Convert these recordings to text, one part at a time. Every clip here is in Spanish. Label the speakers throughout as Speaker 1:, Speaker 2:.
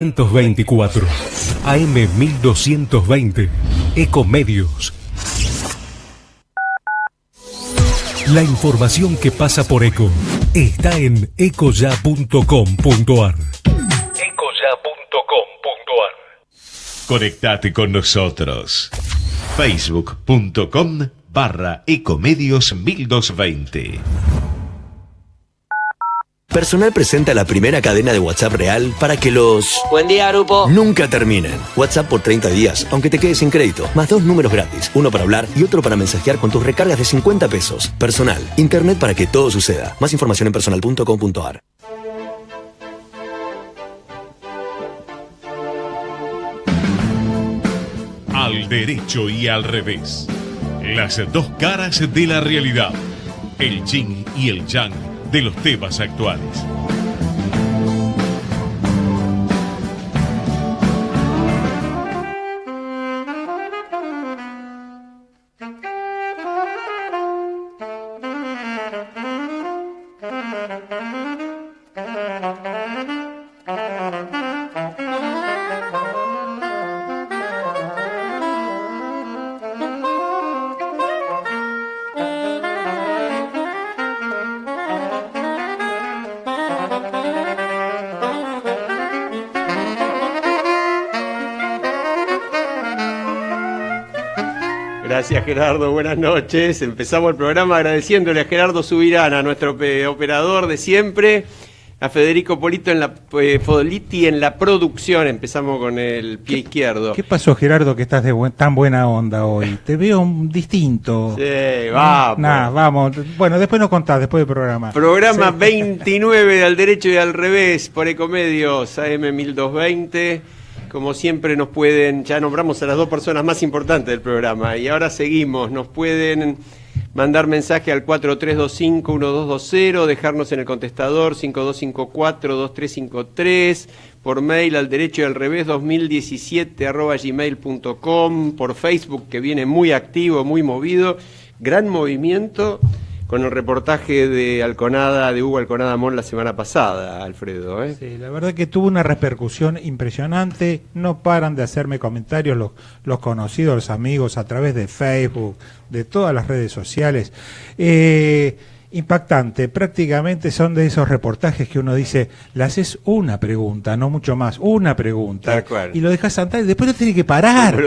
Speaker 1: 124 AM 1220 Ecomedios. La información que pasa por Eco está en ecoya.com.ar. Ecoya.com.ar.
Speaker 2: Conectate con nosotros. Facebook.com/Ecomedios 1220.
Speaker 3: Personal presenta la primera cadena de WhatsApp real para que los...
Speaker 4: Buen día, grupo.
Speaker 3: Nunca terminen. WhatsApp por 30 días, aunque te quedes sin crédito. Más 2 números gratis. Uno para hablar y otro para mensajear con tus recargas de 50 pesos. Personal. Internet para que todo suceda. Más información en personal.com.ar.
Speaker 2: Al derecho y al revés. Las dos caras de la realidad. El yin y el yang de los temas actuales.
Speaker 5: Gracias, Gerardo, buenas noches. Empezamos el programa agradeciéndole a Gerardo Subirana, nuestro operador de siempre, a Federico Politi en la producción. Empezamos con el pie izquierdo.
Speaker 6: ¿Qué pasó, Gerardo, que estás de tan buena onda hoy? Te veo distinto.
Speaker 5: Sí, vamos.
Speaker 6: Vamos. Bueno, después nos contás, después del programa.
Speaker 5: Programa
Speaker 6: Sí.
Speaker 5: 29 de Al Derecho y al Revés por Ecomedios AM 1220. Como siempre nos pueden, ya nombramos a las dos personas más importantes del programa y ahora seguimos, nos pueden mandar mensaje al 4325-1220, dejarnos en el contestador 5254-2353, por mail al derecho y al revés 2017@gmail.com, por Facebook, que viene muy activo, muy movido, gran movimiento con el reportaje de Hugo Alconada Mon la semana pasada, Alfredo.
Speaker 6: Sí, la verdad que tuvo una repercusión impresionante. No paran de hacerme comentarios los conocidos, los amigos, a través de Facebook, de todas las redes sociales. Impactante, prácticamente son de esos reportajes que uno dice, le haces una pregunta, no mucho más, una pregunta,
Speaker 5: Tal cual.
Speaker 6: y lo dejas andar y después lo tenés que parar.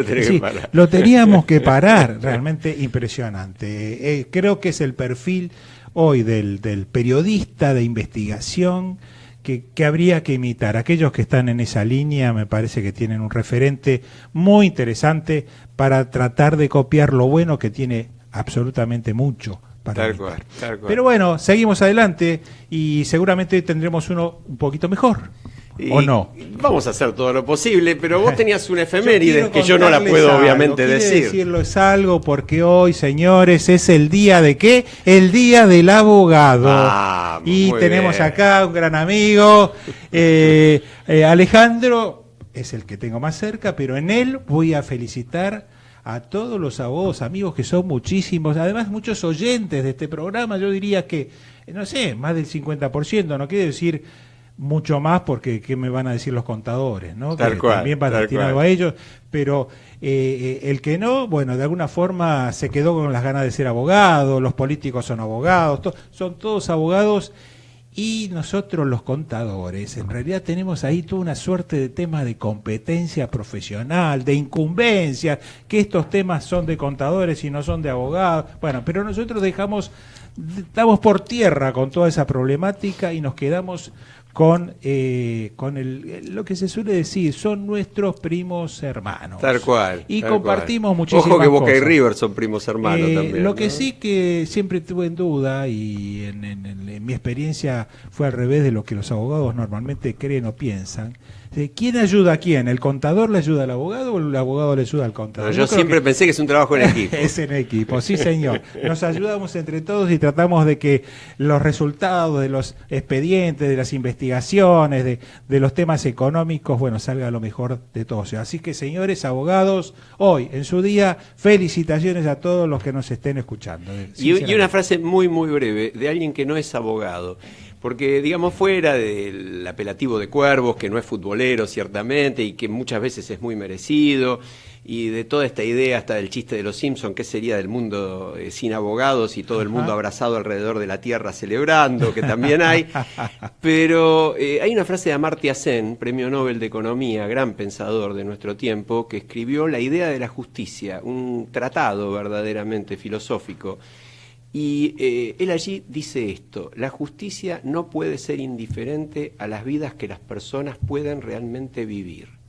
Speaker 6: Lo teníamos que parar, realmente impresionante. Creo que es el perfil hoy del periodista de investigación que habría que imitar. Aquellos que están en esa línea me parece que tienen un referente muy interesante para tratar de copiar lo bueno que tiene absolutamente mucho.
Speaker 5: Tal cual.
Speaker 6: Pero bueno, seguimos adelante y seguramente tendremos uno un poquito mejor. ¿O no?
Speaker 5: Vamos a hacer todo lo posible, pero vos tenías una efeméride que yo no la puedo obviamente decir.
Speaker 6: Decirlo es algo porque hoy, señores, es el día de ¿qué? El día del abogado. Y tenemos bien acá un gran amigo, Alejandro, es el que tengo más cerca, pero en él voy a felicitar a todos los abogados, amigos, que son muchísimos, además muchos oyentes de este programa. Yo diría que, no sé, más del 50%, no quiere decir mucho más porque qué me van a decir los contadores, ¿no?
Speaker 5: Tal
Speaker 6: que
Speaker 5: cual,
Speaker 6: también van destinados a ellos, pero el que no, bueno, de alguna forma se quedó con las ganas de ser abogado. Los políticos son abogados, son todos abogados. Y nosotros los contadores, en realidad tenemos ahí toda una suerte de temas de competencia profesional, de incumbencia, que estos temas son de contadores y no son de abogados. Bueno, pero nosotros estamos por tierra con toda esa problemática y nos quedamos con lo que se suele decir, son nuestros primos hermanos.
Speaker 5: Tal cual.
Speaker 6: Y
Speaker 5: tal
Speaker 6: compartimos
Speaker 5: cual.
Speaker 6: muchísimas
Speaker 5: Ojo que Boca
Speaker 6: cosas.
Speaker 5: y River son primos hermanos también.
Speaker 6: Lo que
Speaker 5: ¿no?
Speaker 6: sí que siempre tuve en duda, y en mi experiencia fue al revés de lo que los abogados normalmente creen o piensan. ¿Quién ayuda a quién? ¿El contador le ayuda al abogado o el abogado le ayuda al contador?
Speaker 5: No, yo siempre pensé que es un trabajo en equipo.
Speaker 6: Es en equipo, sí señor. Nos ayudamos entre todos y tratamos de que los resultados de los expedientes, de las investigaciones, de los temas económicos, bueno, salga lo mejor de todos. Así que, señores abogados, hoy, en su día, felicitaciones a todos los que nos estén escuchando.
Speaker 5: Y una frase muy, muy breve de alguien que no es abogado. Porque, digamos, fuera del apelativo de Cuervos, que no es futbolero, ciertamente, y que muchas veces es muy merecido, y de toda esta idea hasta del chiste de los Simpson, ¿qué sería del mundo sin abogados y todo el mundo abrazado alrededor de la tierra celebrando? Que también hay. Pero hay una frase de Amartya Sen, premio Nobel de Economía, gran pensador de nuestro tiempo, que escribió La idea de la justicia, un tratado verdaderamente filosófico. Y él allí dice esto: la justicia no puede ser indiferente a las vidas que las personas pueden realmente vivir.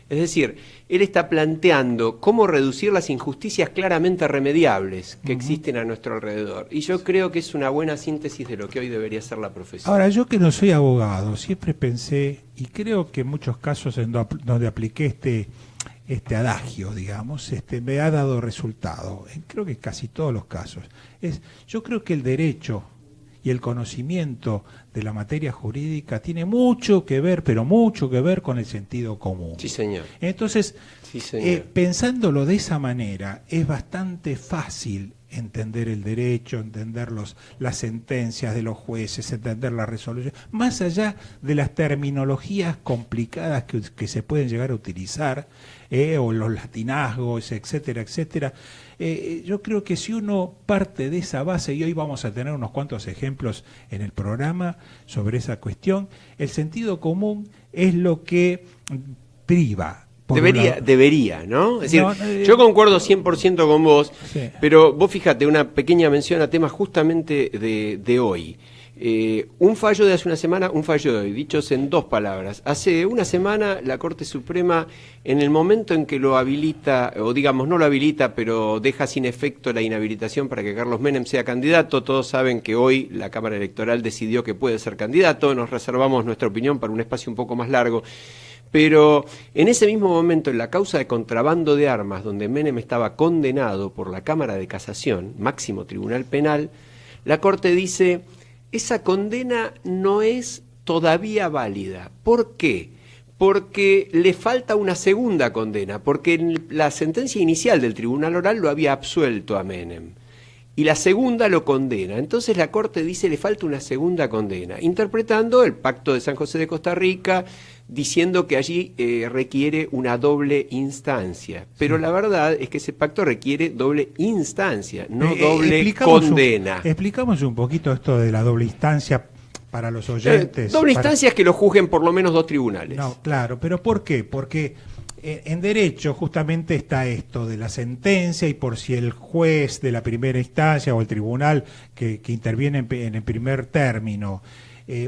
Speaker 5: Es decir, él está planteando cómo reducir las injusticias claramente remediables que existen a nuestro alrededor. Y yo creo que es una buena síntesis de lo que hoy debería ser la profesión.
Speaker 6: Ahora, yo que no soy abogado, siempre pensé, y creo que en muchos casos donde apliqué este adagio, digamos, me ha dado resultado, creo que en casi todos los casos. Yo creo que el derecho y el conocimiento de la materia jurídica tiene mucho que ver, pero mucho que ver con el sentido común.
Speaker 5: Sí, señor.
Speaker 6: Entonces,
Speaker 5: sí, señor.
Speaker 6: Pensándolo de esa manera, es bastante fácil entender el derecho, entender las sentencias de los jueces, entender la resolución, más allá de las terminologías complicadas que se pueden llegar a utilizar, o los latinazgos, etcétera, etcétera. Yo creo que si uno parte de esa base, y hoy vamos a tener unos cuantos ejemplos en el programa sobre esa cuestión, el sentido común es lo que priva.
Speaker 5: Debería, ¿no? Es decir, yo concuerdo 100% con vos, sí. Pero vos fíjate, una pequeña mención a temas justamente de hoy. Un fallo de hace una semana, un fallo de hoy, dichos en dos palabras. Hace una semana la Corte Suprema, en el momento en que lo habilita, o digamos no lo habilita, pero deja sin efecto la inhabilitación para que Carlos Menem sea candidato, todos saben que hoy la Cámara Electoral decidió que puede ser candidato, nos reservamos nuestra opinión para un espacio un poco más largo. Pero en ese mismo momento, en la causa de contrabando de armas, donde Menem estaba condenado por la Cámara de Casación, máximo tribunal penal, la Corte dice: esa condena no es todavía válida. ¿Por qué? Porque le falta una segunda condena, porque la sentencia inicial del tribunal oral lo había absuelto a Menem. Y la segunda lo condena. Entonces la Corte dice: le falta una segunda condena, interpretando el Pacto de San José de Costa Rica, diciendo que allí requiere una doble instancia. Pero la verdad es que ese pacto requiere doble instancia, no doble condena.
Speaker 6: Explicamos un poquito esto de la doble instancia para los oyentes.
Speaker 5: Doble instancia es que lo juzguen por lo menos dos tribunales.
Speaker 6: No, claro, pero ¿por qué? Porque en derecho justamente está esto de la sentencia, y por si el juez de la primera instancia o el tribunal que interviene en el primer término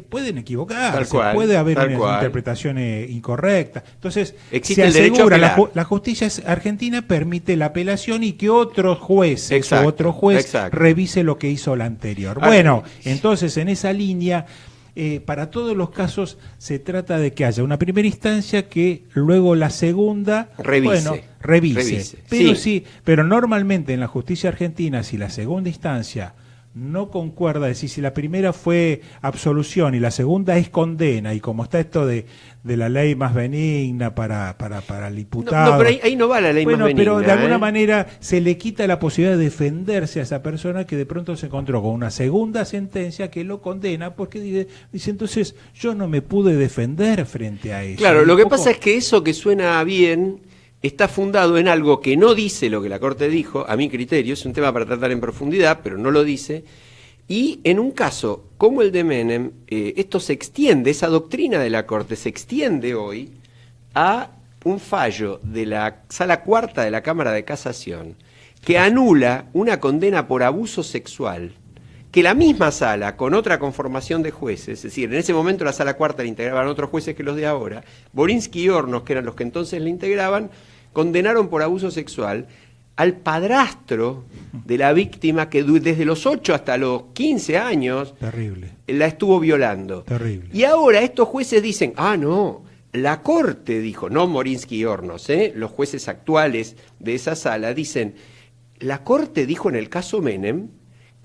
Speaker 6: pueden equivocarse, puede haber una interpretación incorrecta. Entonces, se asegura, la justicia argentina permite la apelación y que otros jueces o otro juez revise lo que hizo la anterior. Bueno, entonces en esa línea, para todos los casos se trata de que haya una primera instancia que luego la segunda revise. Pero normalmente en la justicia argentina, si la segunda instancia no concuerda, es decir, si la primera fue absolución y la segunda es condena, y como está esto de la ley más benigna para el diputado...
Speaker 5: No, pero ahí no va la ley más benigna.
Speaker 6: Pero de alguna manera se le quita la posibilidad de defenderse a esa persona que de pronto se encontró con una segunda sentencia que lo condena, porque dice entonces yo no me pude defender frente a eso.
Speaker 5: Claro, lo que pasa es que eso que suena bien está fundado en algo que no dice lo que la Corte dijo, a mi criterio, es un tema para tratar en profundidad, pero no lo dice, y en un caso como el de Menem, esto se extiende, esa doctrina de la Corte se extiende hoy a un fallo de la Sala Cuarta de la Cámara de Casación, que anula una condena por abuso sexual, que la misma sala, con otra conformación de jueces, es decir, en ese momento la Sala Cuarta la integraban otros jueces que los de ahora, Borinsky y Hornos, que eran los que entonces la integraban, condenaron por abuso sexual al padrastro de la víctima que desde los 8 hasta los 15 años la estuvo violando.
Speaker 6: Terrible.
Speaker 5: Y ahora estos jueces dicen, no, la Corte dijo, no Borinsky y Hornos, los jueces actuales de esa sala dicen, la Corte dijo en el caso Menem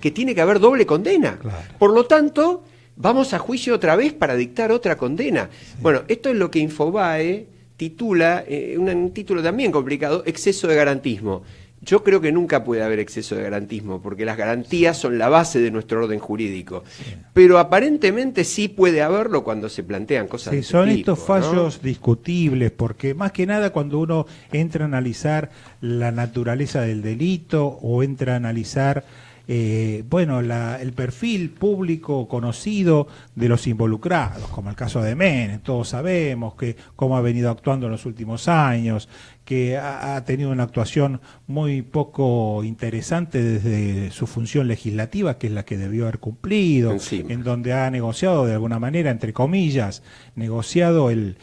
Speaker 5: que tiene que haber doble condena. Claro. Por lo tanto, vamos a juicio otra vez para dictar otra condena. Sí. Bueno, esto es lo que Infobae titula, un título también complicado, exceso de garantismo. Yo creo que nunca puede haber exceso de garantismo, porque las garantías son la base de nuestro orden jurídico. Sí. Pero aparentemente sí puede haberlo cuando se plantean cosas de este
Speaker 6: son
Speaker 5: tipo,
Speaker 6: estos fallos discutibles, porque más que nada cuando uno entra a analizar la naturaleza del delito o entra a analizar el perfil público conocido de los involucrados, como el caso de Menem. Todos sabemos cómo ha venido actuando en los últimos años, que ha tenido una actuación muy poco interesante desde su función legislativa, que es la que debió haber cumplido, en donde ha negociado de alguna manera, entre comillas, negociado el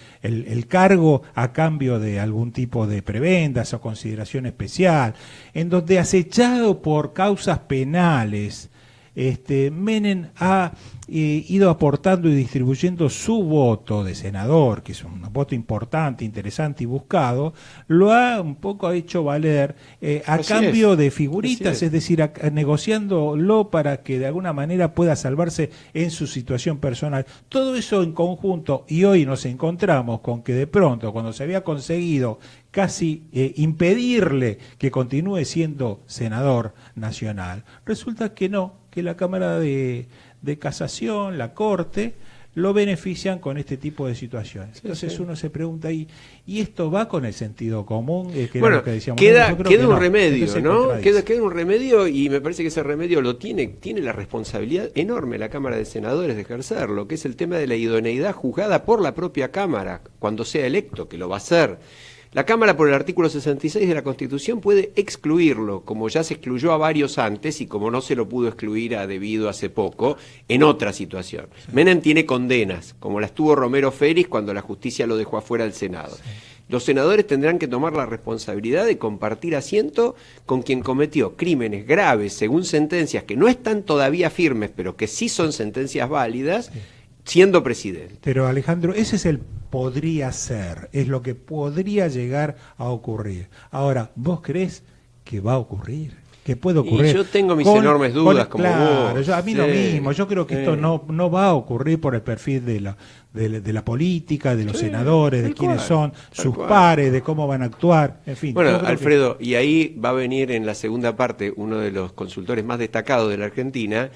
Speaker 6: cargo a cambio de algún tipo de prebendas o consideración especial, en donde acechado por causas penales, Menem ha ido aportando y distribuyendo su voto de senador, que es un voto importante, interesante y buscado, lo ha un poco hecho valer a cambio de figuritas, es decir, negociándolo para que de alguna manera pueda salvarse en su situación personal. Todo eso en conjunto, y hoy nos encontramos con que de pronto, cuando se había conseguido casi impedirle que continúe siendo senador nacional, resulta que no, que la Cámara de Casación, la Corte, lo benefician con este tipo de situaciones. Entonces uno se pregunta ahí, ¿y esto va con el sentido común? Que
Speaker 5: bueno,
Speaker 6: era lo que decíamos.
Speaker 5: queda un remedio, ¿no? Queda un remedio, y me parece que ese remedio lo tiene la responsabilidad enorme la Cámara de Senadores de ejercerlo, que es el tema de la idoneidad juzgada por la propia Cámara, cuando sea electo, que lo va a ser. La Cámara, por el artículo 66 de la Constitución, puede excluirlo, como ya se excluyó a varios antes y como no se lo pudo excluir a debido hace poco, en otra situación. Sí. Menem tiene condenas, como las tuvo Romero Félix cuando la justicia lo dejó afuera del Senado. Sí. Los senadores tendrán que tomar la responsabilidad de compartir asiento con quien cometió crímenes graves, según sentencias que no están todavía firmes, pero que sí son sentencias válidas, sí, siendo presidente.
Speaker 6: Pero Alejandro, ese es el podría ser, es lo que podría llegar a ocurrir. Ahora, ¿vos creés que va a ocurrir? ¿Que puede ocurrir?
Speaker 5: Y yo tengo mis enormes dudas, como vos.
Speaker 6: A mí lo mismo, yo creo que esto no va a ocurrir por el perfil de la política, de los senadores, de quiénes son sus pares, de cómo van a actuar, en fin.
Speaker 5: Bueno, Alfredo, y ahí va a venir en la segunda parte uno de los consultores más destacados de la Argentina,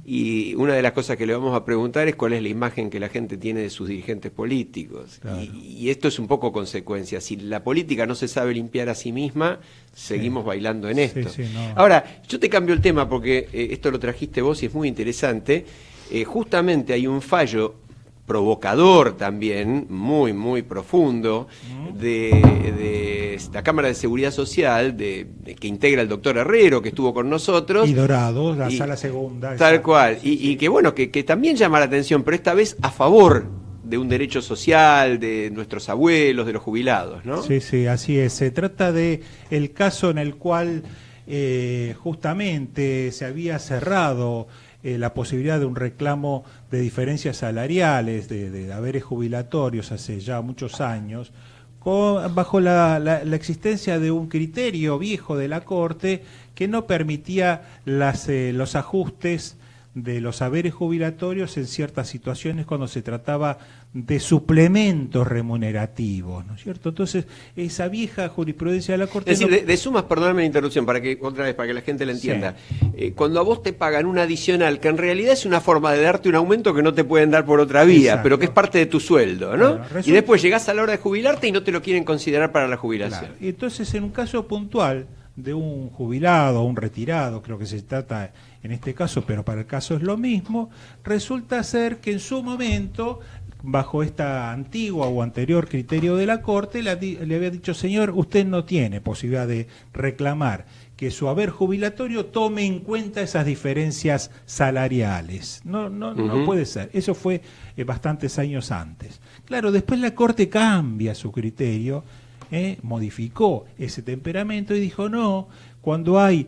Speaker 5: y una de las cosas que le vamos a preguntar es cuál es la imagen que la gente tiene de sus dirigentes políticos. Claro. Y esto es un poco consecuencia. Si la política no se sabe limpiar a sí misma, seguimos bailando en esto. Ahora, yo te cambio el tema porque esto lo trajiste vos y es muy interesante. Justamente hay un fallo provocador también, muy, muy profundo, de la Cámara de Seguridad Social, que integra el doctor Herrero, que estuvo con nosotros.
Speaker 6: Y Dorado, la sala segunda.
Speaker 5: Tal cual, y que bueno, que también llama la atención, pero esta vez a favor de un derecho social, de nuestros abuelos, de los jubilados, ¿no?
Speaker 6: Sí, así es. Se trata de el caso en el cual justamente se había cerrado la posibilidad de un reclamo de diferencias salariales, de haberes jubilatorios hace ya muchos años, bajo la existencia de un criterio viejo de la Corte que no permitía los ajustes de los haberes jubilatorios en ciertas situaciones cuando se trataba de suplementos remunerativos, ¿no es cierto? Entonces, esa vieja jurisprudencia de la Corte...
Speaker 5: Es decir, de sumas, perdóname la interrupción, para que la gente la entienda. Sí. Cuando a vos te pagan un adicional, que en realidad es una forma de darte un aumento que no te pueden dar por otra vía, pero que es parte de tu sueldo, ¿no? Claro, y después llegás a la hora de jubilarte y no te lo quieren considerar para la jubilación.
Speaker 6: Claro. Y entonces, en un caso puntual de un jubilado o un retirado, creo que se trata en este caso, pero para el caso es lo mismo, resulta ser que en su momento, bajo esta antigua o anterior criterio de la Corte, le había dicho, señor, usted no tiene posibilidad de reclamar que su haber jubilatorio tome en cuenta esas diferencias salariales. No puede ser. Eso fue bastantes años antes. Claro, después la Corte cambia su criterio, modificó ese temperamento y dijo, no, cuando hay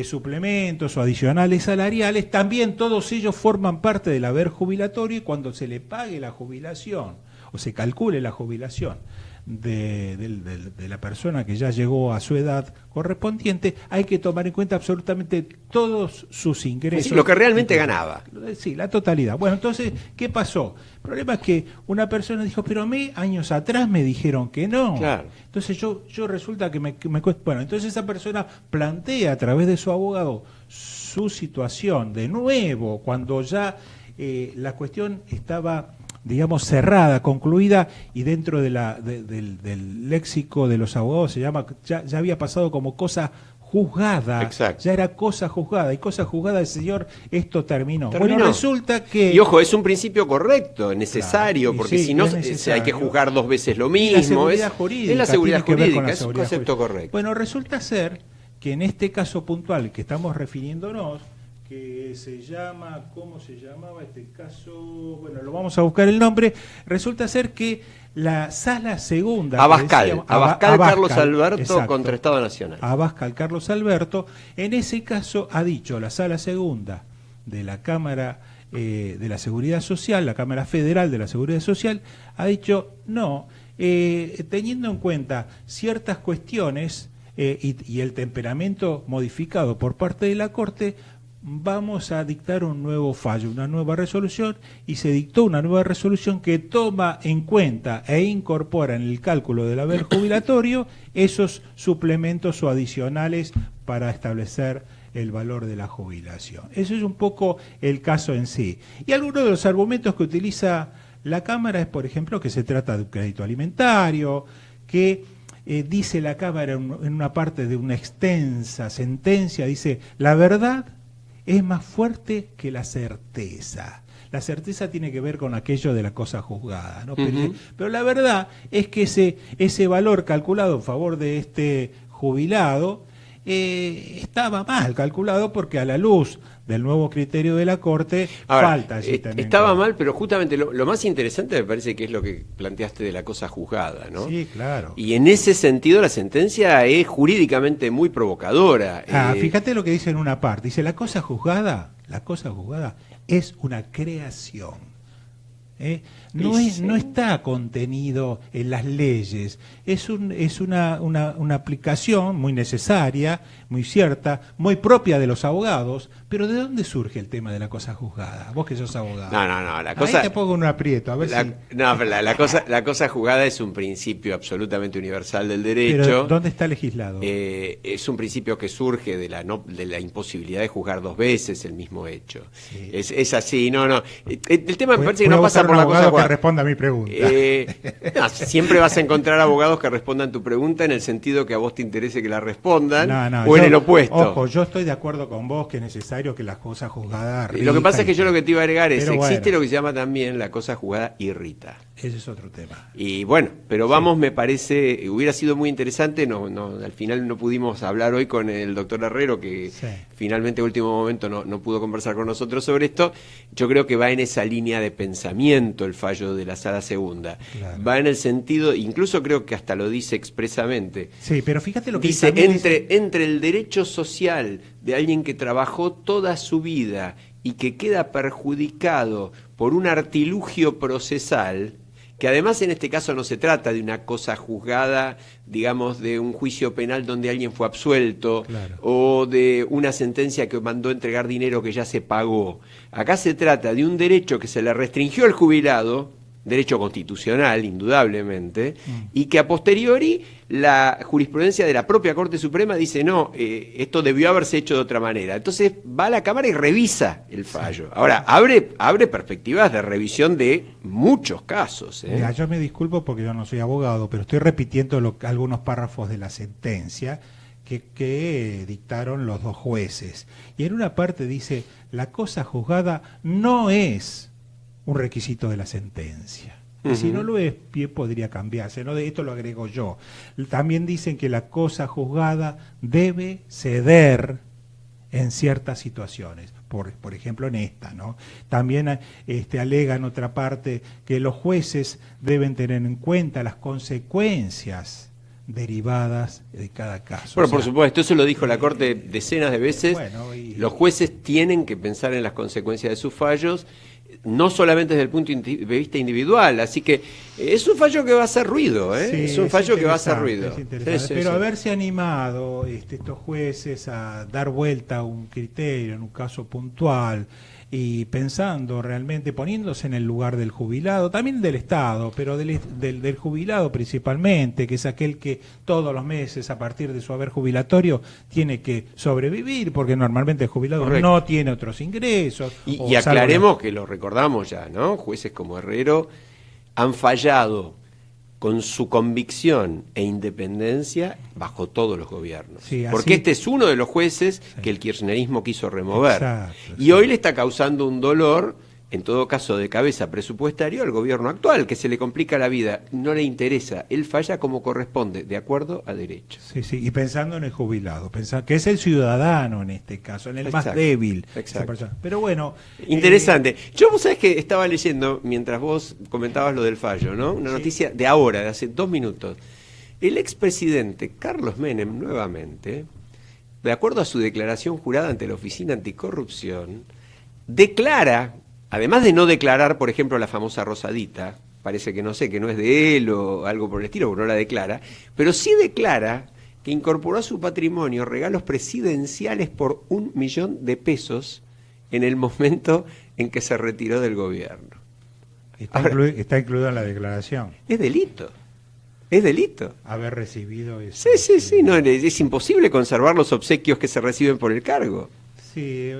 Speaker 6: suplementos o adicionales salariales, también todos ellos forman parte del haber jubilatorio, y cuando se le pague la jubilación o se calcule la jubilación de la persona que ya llegó a su edad correspondiente, hay que tomar en cuenta absolutamente todos sus ingresos.
Speaker 5: Sí, lo que realmente ganaba.
Speaker 6: Sí, la totalidad. Bueno, entonces, ¿qué pasó? El problema es que una persona dijo, pero a mí años atrás me dijeron que no.
Speaker 5: Claro.
Speaker 6: Entonces yo resulta que me cuesta... Bueno, entonces esa persona plantea a través de su abogado su situación de nuevo, cuando ya la cuestión estaba, digamos, cerrada, concluida, y dentro de del léxico de los abogados se llama, ya había pasado como cosa juzgada.
Speaker 5: Exacto.
Speaker 6: Ya era cosa juzgada, y cosa juzgada del señor, esto terminó. Bueno, resulta que...
Speaker 5: Y ojo, es un principio correcto, necesario,
Speaker 6: claro,
Speaker 5: porque
Speaker 6: sí,
Speaker 5: si no
Speaker 6: hay
Speaker 5: que juzgar dos veces lo mismo.
Speaker 6: La seguridad jurídica,
Speaker 5: es la seguridad
Speaker 6: tiene que ver con
Speaker 5: jurídica,
Speaker 6: la
Speaker 5: es un
Speaker 6: seguridad
Speaker 5: concepto
Speaker 6: jurídica.
Speaker 5: correcto.
Speaker 6: Bueno, resulta ser que en este caso puntual que estamos refiriéndonos, que se llama, ¿cómo se llamaba este caso? Bueno, lo vamos a buscar el nombre. Resulta ser que la sala segunda...
Speaker 5: Abascal Carlos Alberto,
Speaker 6: exacto,
Speaker 5: contra Estado Nacional.
Speaker 6: Abascal Carlos Alberto, en ese caso ha dicho la sala segunda de la Cámara de la Seguridad Social, la Cámara Federal de la Seguridad Social, ha dicho no, teniendo en cuenta ciertas cuestiones y el temperamento modificado por parte de la Corte, vamos a dictar un nuevo fallo, una nueva resolución, y se dictó una nueva resolución que toma en cuenta e incorpora en el cálculo del haber jubilatorio esos suplementos o adicionales para establecer el valor de la jubilación. Eso es un poco el caso en sí. Y algunos de los argumentos que utiliza la Cámara es, por ejemplo, que se trata de un crédito alimentario, que dice la Cámara en una parte de una extensa sentencia, dice, la verdad es más fuerte que la certeza. La certeza tiene que ver con aquello de la cosa juzgada, ¿no? Pero la verdad es que ese valor calculado en favor de este jubilado estaba mal calculado, porque a la luz del nuevo criterio de la Corte falta allí también.
Speaker 5: Estaba mal, pero justamente lo más interesante me parece que es lo que planteaste de la cosa juzgada, ¿no?
Speaker 6: Sí, claro.
Speaker 5: Y en ese sentido la sentencia es jurídicamente muy provocadora.
Speaker 6: Fíjate lo que dice en una parte. Dice, la cosa juzgada es una creación. No está contenido en las leyes, es una aplicación muy necesaria, muy cierta, muy propia de los abogados. Pero ¿de dónde surge el tema de la cosa juzgada? Vos que sos abogado.
Speaker 5: No, la cosa...
Speaker 6: Ahí te pongo un aprieto, a ver
Speaker 5: la cosa juzgada es un principio absolutamente universal del derecho.
Speaker 6: Pero ¿dónde está legislado?
Speaker 5: Es un principio que surge de la imposibilidad de juzgar dos veces el mismo hecho. Sí. Es así, el tema me parece que no pasa por la cosa juzgada.
Speaker 6: Que responda a mi pregunta.
Speaker 5: Siempre vas a encontrar abogados que respondan tu pregunta en el sentido que a vos te interese que la respondan, o en el opuesto.
Speaker 6: Ojo, yo estoy de acuerdo con vos que es necesario que las cosas juzgadas
Speaker 5: irritan. Lo que pasa es que yo lo que te iba a agregar es, existe
Speaker 6: lo
Speaker 5: que se llama también la cosa juzgada irrita.
Speaker 6: Ese es otro tema.
Speaker 5: Y bueno, pero vamos, me parece, hubiera sido muy interesante, al final no pudimos hablar hoy con el doctor Herrero, que finalmente a último momento no pudo conversar con nosotros sobre esto. Yo creo que va en esa línea de pensamiento el fallo de la Sala Segunda. Claro. Va en el sentido, incluso creo que hasta lo dice expresamente.
Speaker 6: Sí, pero fíjate lo que
Speaker 5: dice, entre el derecho social de alguien que trabajó toda su vida y que queda perjudicado por un artilugio procesal, que además en este caso no se trata de una cosa juzgada, digamos, de un juicio penal donde alguien fue absuelto, claro, o de una sentencia que mandó entregar dinero que ya se pagó. Acá se trata de un derecho que se le restringió al jubilado, derecho constitucional, indudablemente, y que a posteriori la jurisprudencia de la propia Corte Suprema dice, no, esto debió haberse hecho de otra manera. Entonces va a la Cámara y revisa el fallo. Ahora, abre perspectivas de revisión de muchos casos.
Speaker 6: Mira, yo me disculpo porque yo no soy abogado, pero estoy repitiendo algunos párrafos de la sentencia que dictaron los dos jueces. Y en una parte dice, la cosa juzgada no es un requisito de la sentencia. Y si no lo es, bien podría cambiarse, ¿no? De esto lo agrego yo. También dicen que la cosa juzgada debe ceder en ciertas situaciones, por ejemplo en esta, ¿no? También alegan otra parte que los jueces deben tener en cuenta las consecuencias derivadas de cada caso.
Speaker 5: Bueno, por supuesto, eso lo dijo la Corte decenas de veces. Bueno, los jueces tienen que pensar en las consecuencias de sus fallos. no solamente desde el punto de vista individual, así que es un fallo que va a hacer ruido,
Speaker 6: Sí,
Speaker 5: es un fallo que va a hacer ruido.
Speaker 6: Es interesante.
Speaker 5: Sí, sí,
Speaker 6: Pero
Speaker 5: sí.
Speaker 6: haberse animado estos jueces a dar vuelta a un criterio en un caso puntual y pensando realmente, poniéndose en el lugar del jubilado, también del Estado, pero del jubilado principalmente, que es aquel que todos los meses, a partir de su haber jubilatorio, tiene que sobrevivir, porque normalmente el jubilado
Speaker 5: Correcto.
Speaker 6: no tiene otros ingresos.
Speaker 5: Y aclaremos que lo recordamos ya, ¿no? Jueces como Herrero han fallado con su convicción e independencia bajo todos los gobiernos.
Speaker 6: Sí,
Speaker 5: porque
Speaker 6: así-
Speaker 5: este es uno de los jueces que el kirchnerismo quiso remover.
Speaker 6: Exacto,
Speaker 5: y
Speaker 6: sí.
Speaker 5: hoy le está causando un dolor, en todo caso de cabeza presupuestario, al gobierno actual, que se le complica la vida. No le interesa, él falla como corresponde, de acuerdo a derecho.
Speaker 6: Sí, sí, y pensando en el jubilado, que es el ciudadano en este caso, en el más
Speaker 5: Exacto,
Speaker 6: débil. esa
Speaker 5: exacto.
Speaker 6: persona. Pero bueno.
Speaker 5: Interesante. Yo, vos sabés que estaba leyendo, mientras vos comentabas lo del fallo, ¿no? Una
Speaker 6: Sí.
Speaker 5: noticia de ahora, de hace 2 minutos. El expresidente Carlos Menem, nuevamente, de acuerdo a su declaración jurada ante la Oficina Anticorrupción, declara, además de no declarar, por ejemplo, la famosa Rosadita, parece que no sé, que no es de él o algo por el estilo, porque no la declara, pero sí declara que incorporó a su patrimonio regalos presidenciales por 1 millón de pesos en el momento en que se retiró del gobierno.
Speaker 6: Está incluido en la declaración
Speaker 5: Es delito. Es delito.
Speaker 6: haber recibido eso.
Speaker 5: Sí, sí, sí. No, es imposible conservar los obsequios que se reciben por el cargo.
Speaker 6: Sí,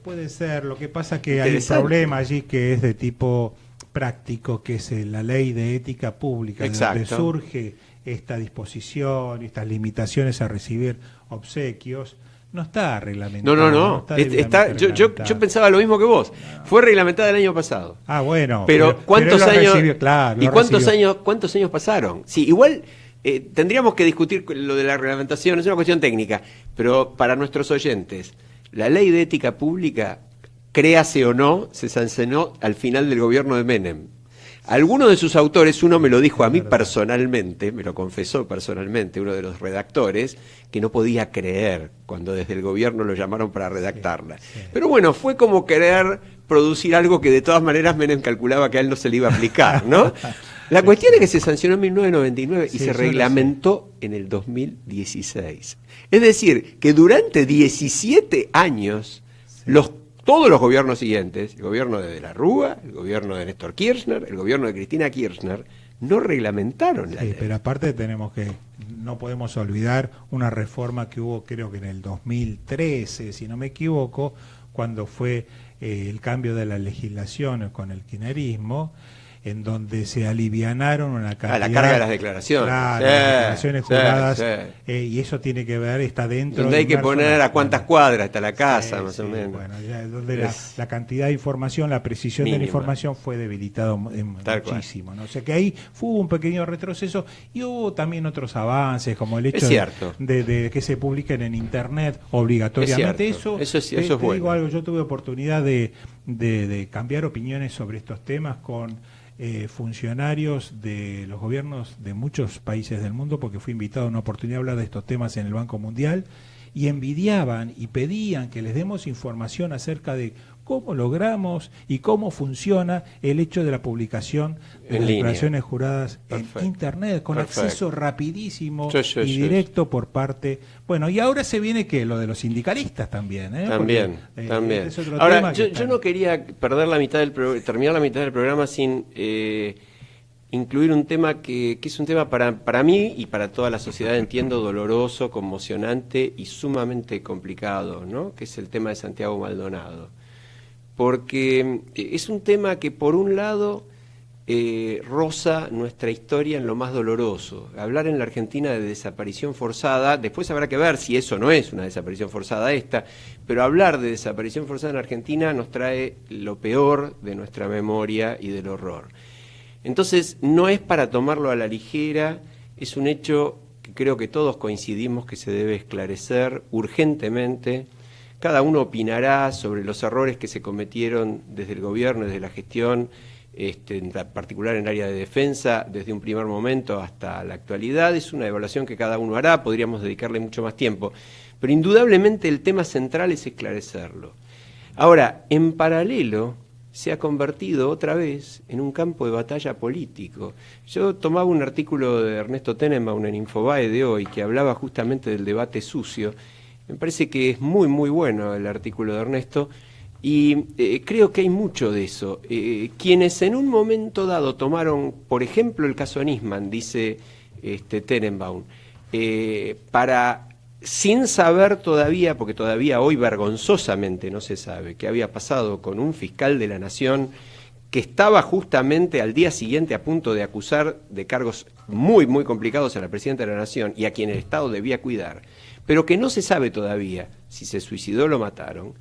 Speaker 6: puede ser. Lo que pasa es que hay un
Speaker 5: Interesante.
Speaker 6: problema allí que es de tipo práctico, que es la ley de ética pública, de donde
Speaker 5: Exacto.
Speaker 6: surge esta disposición, estas limitaciones a recibir obsequios. No está reglamentada.
Speaker 5: No.
Speaker 6: está
Speaker 5: Está,
Speaker 6: debidamente
Speaker 5: yo
Speaker 6: reglamentada.
Speaker 5: pensaba lo mismo que vos. Fue reglamentada el año pasado.
Speaker 6: Ah, bueno.
Speaker 5: Pero ¿cuántos
Speaker 6: él lo
Speaker 5: años?
Speaker 6: recibió, claro,
Speaker 5: ¿Y
Speaker 6: lo
Speaker 5: cuántos
Speaker 6: recibió.
Speaker 5: años pasaron? Sí, igual tendríamos que discutir lo de la reglamentación, es una cuestión técnica, pero para nuestros oyentes, la ley de ética pública, créase o no, se sancionó al final del gobierno de Menem. Algunos de sus autores, uno me lo dijo a mí personalmente, me lo confesó personalmente, uno de los redactores, que no podía creer cuando desde el gobierno lo llamaron para redactarla.
Speaker 6: Sí.
Speaker 5: Pero bueno, fue como querer producir algo que de todas maneras Menem calculaba que a él no se le iba a aplicar, ¿no? La cuestión es que se sancionó en 1999 y
Speaker 6: Sí,
Speaker 5: se
Speaker 6: yo
Speaker 5: reglamentó en el 2016. Es decir, que durante 17 años todos los gobiernos siguientes, el gobierno de la Rúa, el gobierno de Néstor Kirchner, el gobierno de Cristina Kirchner, no reglamentaron la
Speaker 6: Sí,
Speaker 5: ley.
Speaker 6: pero aparte no podemos olvidar una reforma que hubo, creo que en el 2013, si no me equivoco, cuando fue el cambio de la legislación con el kirchnerismo, en donde se alivianaron una cantidad...
Speaker 5: la carga de las declaraciones.
Speaker 6: Claro,
Speaker 5: Sí,
Speaker 6: las declaraciones
Speaker 5: sí,
Speaker 6: juradas,
Speaker 5: sí.
Speaker 6: Y eso tiene que ver, está dentro...
Speaker 5: Donde hay que
Speaker 6: inmerso en
Speaker 5: poner
Speaker 6: la-
Speaker 5: a cuántas cuadras está la casa,
Speaker 6: Sí,
Speaker 5: más o
Speaker 6: sí,
Speaker 5: menos.
Speaker 6: bueno, ya, donde
Speaker 5: Es
Speaker 6: la cantidad de información, la precisión de la
Speaker 5: mínima.
Speaker 6: información fue debilitado
Speaker 5: Tal cual.
Speaker 6: muchísimo, ¿no? O sea que ahí hubo un pequeño retroceso y hubo también otros avances, como el hecho
Speaker 5: Es cierto.
Speaker 6: de que se publiquen en Internet obligatoriamente.
Speaker 5: Es cierto. Eso es
Speaker 6: te
Speaker 5: bueno.
Speaker 6: digo algo, yo tuve oportunidad de cambiar opiniones sobre estos temas con funcionarios de los gobiernos de muchos países del mundo, porque fui invitado a una oportunidad de hablar de estos temas en el Banco Mundial, y envidiaban y pedían que les demos información acerca de cómo logramos y cómo funciona el hecho de la publicación de
Speaker 5: En
Speaker 6: las
Speaker 5: línea.
Speaker 6: declaraciones juradas
Speaker 5: Perfecto.
Speaker 6: en Internet, con
Speaker 5: Perfecto.
Speaker 6: acceso rapidísimo
Speaker 5: Sí,
Speaker 6: y directo por parte... Bueno, y ahora se viene que lo de los sindicalistas también, ¿eh?
Speaker 5: También,
Speaker 6: Porque,
Speaker 5: también.
Speaker 6: es otro
Speaker 5: Ahora,
Speaker 6: tema que
Speaker 5: yo
Speaker 6: está-
Speaker 5: no quería perder la mitad terminar la mitad del programa sin incluir un tema que es un tema para mí y para toda la sociedad, entiendo, doloroso, conmocionante y sumamente complicado, ¿no? Que es el tema de Santiago Maldonado. Porque es un tema que, por un lado, roza nuestra historia en lo más doloroso. Hablar en la Argentina de desaparición forzada, después habrá que ver si eso no es una desaparición forzada esta, pero hablar de desaparición forzada en Argentina nos trae lo peor de nuestra memoria y del horror. Entonces, no es para tomarlo a la ligera, es un hecho que creo que todos coincidimos que se debe esclarecer urgentemente. Cada uno opinará sobre los errores que se cometieron desde el gobierno, desde la gestión, en particular en el área de defensa, desde un primer momento hasta la actualidad. Es una evaluación que cada uno hará, podríamos dedicarle mucho más tiempo. Pero indudablemente el tema central es esclarecerlo. Ahora, en paralelo, se ha convertido otra vez en un campo de batalla político. Yo tomaba un artículo de Ernesto Tenenbaum en Infobae de hoy que hablaba justamente del debate sucio. Me parece que es muy, muy bueno el artículo de Ernesto y creo que hay mucho de eso. Quienes en un momento dado tomaron, por ejemplo, el caso Nisman, dice Tenenbaum, para... sin saber todavía, porque todavía hoy vergonzosamente no se sabe qué había pasado con un fiscal de la Nación que estaba justamente al día siguiente a punto de acusar de cargos muy, muy complicados a la Presidenta de la Nación y a quien el Estado debía cuidar, pero que no se sabe todavía si se suicidó o lo mataron.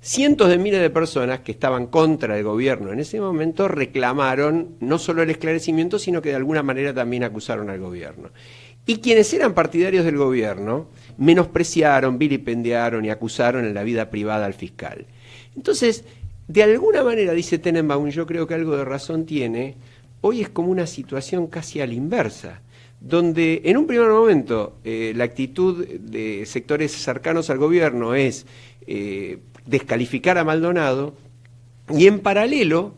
Speaker 5: Cientos de miles de personas que estaban contra el gobierno en ese momento reclamaron no solo el esclarecimiento, sino que de alguna manera también acusaron al gobierno. Y quienes eran partidarios del gobierno menospreciaron, vilipendiaron y acusaron en la vida privada al fiscal. Entonces, de alguna manera, dice Tenenbaum, yo creo que algo de razón tiene, hoy es como una situación casi a la inversa, donde en un primer momento la actitud de sectores cercanos al gobierno es descalificar a Maldonado y en paralelo...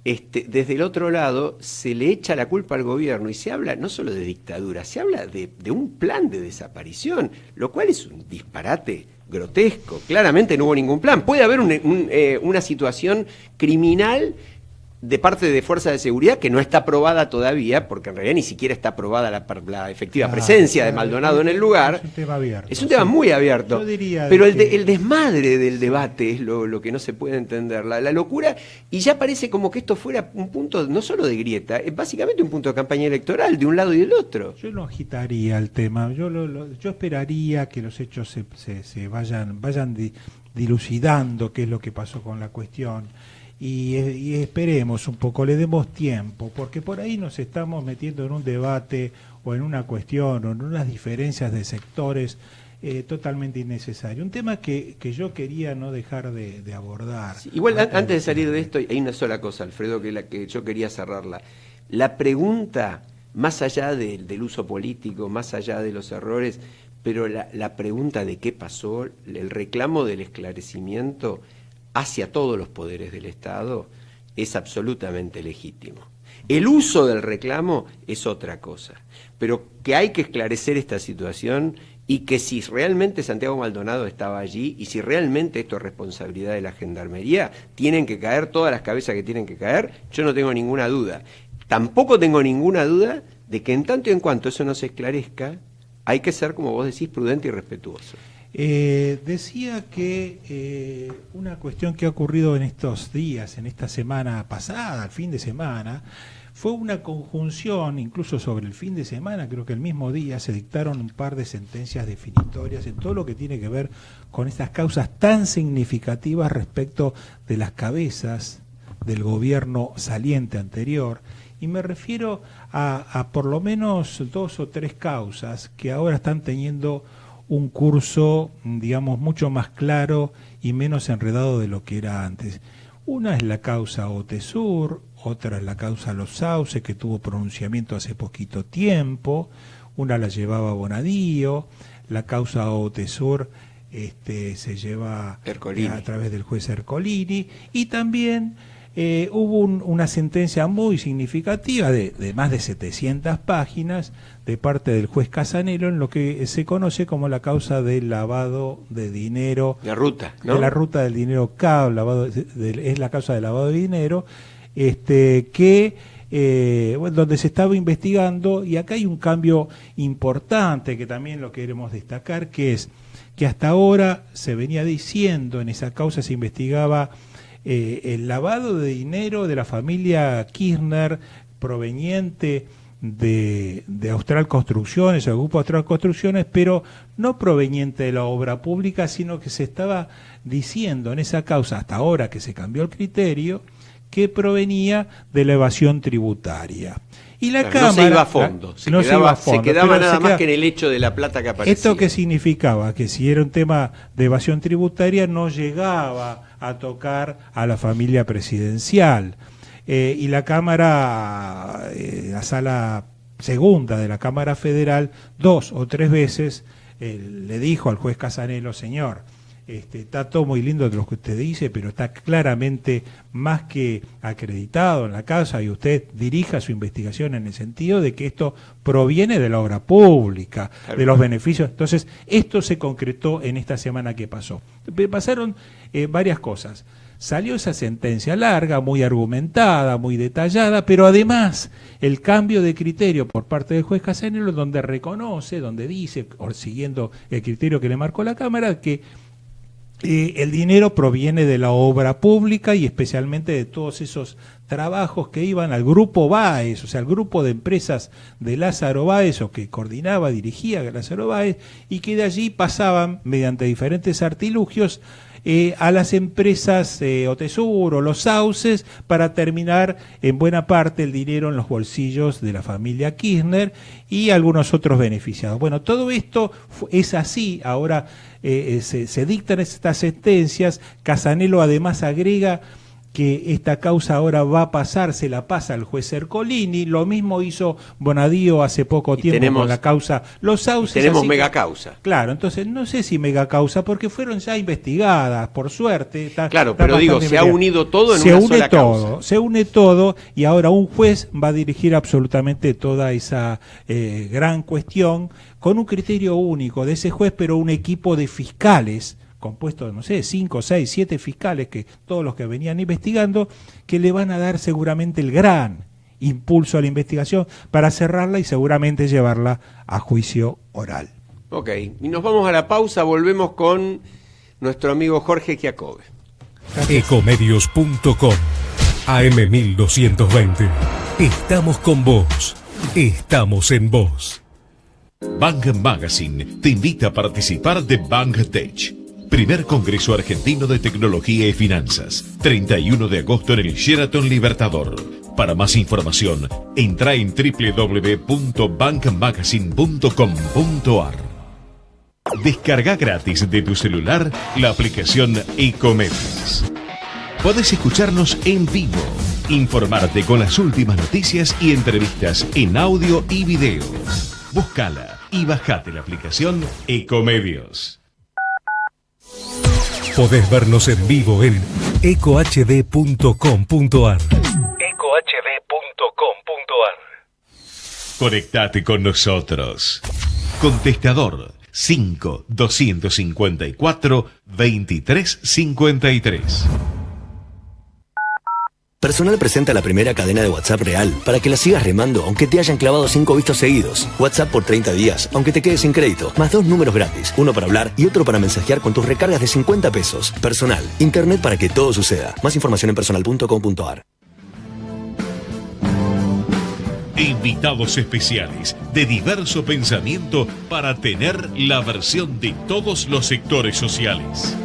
Speaker 5: desde el otro lado se le echa la culpa al gobierno y se habla no solo de dictadura, se habla de un plan de desaparición, lo cual es un disparate grotesco. Claramente no hubo ningún plan. Puede haber una situación criminal de parte de fuerzas de seguridad que no está probada todavía, porque en realidad ni siquiera está probada la efectiva presencia de Maldonado en el lugar.
Speaker 6: Es un tema abierto.
Speaker 5: Es un tema muy abierto.
Speaker 6: Yo diría
Speaker 5: pero el desmadre del debate es lo que no se puede entender. La locura, y ya parece como que esto fuera un punto no solo de grieta, es básicamente un punto de campaña electoral de un lado y del otro.
Speaker 6: Yo no agitaría el tema. Yo esperaría que los hechos se vayan dilucidando qué es lo que pasó con la cuestión. Y esperemos un poco, le demos tiempo, porque por ahí nos estamos metiendo en un debate o en una cuestión o en unas diferencias de sectores totalmente innecesario. Un tema que yo quería no dejar de abordar.
Speaker 5: Sí, igual antes de salir de esto, hay una sola cosa, Alfredo, que la que yo quería cerrarla. La pregunta, más allá del uso político, más allá de los errores, pero la pregunta de qué pasó, el reclamo del esclarecimiento hacia todos los poderes del Estado es absolutamente legítimo. El uso del reclamo es otra cosa, pero que hay que esclarecer esta situación y que si realmente Santiago Maldonado estaba allí y si realmente esto es responsabilidad de la Gendarmería, tienen que caer todas las cabezas que tienen que caer, yo no tengo ninguna duda. Tampoco tengo ninguna duda de que en tanto y en cuanto eso no se esclarezca, hay que ser, como vos decís, prudente y respetuoso.
Speaker 6: Decía que una cuestión que ha ocurrido en estos días, en esta semana pasada, el fin de semana, fue una conjunción, incluso sobre el fin de semana, creo que el mismo día se dictaron un par de sentencias definitorias en todo lo que tiene que ver con estas causas tan significativas respecto de las cabezas del gobierno saliente anterior. Y me refiero a por lo menos 2 o 3 causas que ahora están teniendo un curso, digamos, mucho más claro y menos enredado de lo que era antes. Una es la causa OTESUR, otra es la causa Los Sauces, que tuvo pronunciamiento hace poquito tiempo, una la llevaba Bonadío, la causa OTESUR se lleva a través del juez Ercolini, y también hubo una sentencia muy significativa de más de 700 páginas de parte del juez Casanelo en lo que se conoce como la causa del lavado de dinero.
Speaker 5: La ruta, ¿no?
Speaker 6: De la ruta del dinero CAO, es la causa del lavado de dinero, donde se estaba investigando, y acá hay un cambio importante que también lo queremos destacar, que es que hasta ahora se venía diciendo, en esa causa se investigaba el lavado de dinero de la familia Kirchner proveniente de Austral Construcciones, el grupo Austral Construcciones, pero no proveniente de la obra pública, sino que se estaba diciendo en esa causa, hasta ahora que se cambió el criterio, que provenía de la evasión tributaria. Y la Cámara,
Speaker 5: no se iba a fondo, se quedaba nada más que en el hecho de la plata que aparecía.
Speaker 6: ¿Esto qué significaba? Que si era un tema de evasión tributaria no llegaba a tocar a la familia presidencial. Y la Cámara, la Sala Segunda de la Cámara Federal, 2 o 3 veces le dijo al juez Casanelo: señor, está todo muy lindo de lo que usted dice, pero está claramente más que acreditado en la causa, y usted dirija su investigación en el sentido de que esto proviene de la obra pública, de los beneficios. Entonces, esto se concretó en esta semana que pasó. Pasaron varias cosas. Salió esa sentencia larga, muy argumentada, muy detallada, pero además el cambio de criterio por parte del juez Casanelo, donde reconoce, donde dice, siguiendo el criterio que le marcó la Cámara, que el dinero proviene de la obra pública y especialmente de todos esos trabajos que iban al Grupo Báez, o sea, al grupo de empresas de Lázaro Báez, o que coordinaba, dirigía Lázaro Báez, y que de allí pasaban, mediante diferentes artilugios, a las empresas Otesur o los sauces, para terminar en buena parte el dinero en los bolsillos de la familia Kirchner y algunos otros beneficiados. Bueno, todo esto es así. Ahora se dictan estas sentencias. Casanelo además agrega que esta causa ahora va a pasar, se la pasa al juez Ercolini. Lo mismo hizo Bonadío hace poco tiempo con la causa Los Sauces.
Speaker 5: Tenemos mega causa.
Speaker 6: Claro, entonces no sé si mega causa, porque fueron ya investigadas, por suerte.
Speaker 5: Claro, pero digo, se ha unido todo en una sola causa.
Speaker 6: Se une todo, y ahora un juez va a dirigir absolutamente toda esa gran cuestión, con un criterio único de ese juez, pero un equipo de fiscales compuesto de, no sé, 5, 6, 7 fiscales, que todos los que venían investigando, que le van a dar seguramente el gran impulso a la investigación para cerrarla y seguramente llevarla a juicio oral.
Speaker 5: Ok, y nos vamos a la pausa, volvemos con nuestro amigo Jorge Giacobbe.
Speaker 1: Ecomedios.com AM1220. Estamos con vos. Estamos en vos.
Speaker 2: Bank Magazine te invita a participar de Bank Tech, primer congreso argentino de tecnología y finanzas, 31 de agosto en el Sheraton Libertador. Para más información, entra en www.bankmagazine.com.ar. Descarga gratis de tu celular la aplicación Ecomedios. Podés escucharnos en vivo, informarte con las últimas noticias y entrevistas en audio y video. Búscala y bajate la aplicación Ecomedios.
Speaker 1: Podés vernos en vivo en ecohd.com.ar. ecohd.com.ar.
Speaker 2: Conectate con nosotros. Contestador 5-254-2353.
Speaker 3: Personal presenta la primera cadena de WhatsApp real para que la sigas remando aunque te hayan clavado 5 vistos seguidos. WhatsApp por 30 días, aunque te quedes sin crédito. Más 2 números gratis, uno para hablar y otro para mensajear con tus recargas de 50 pesos. Personal, internet para que todo suceda. Más información en personal.com.ar.
Speaker 2: Invitados especiales de diverso pensamiento para tener la versión de todos los sectores sociales.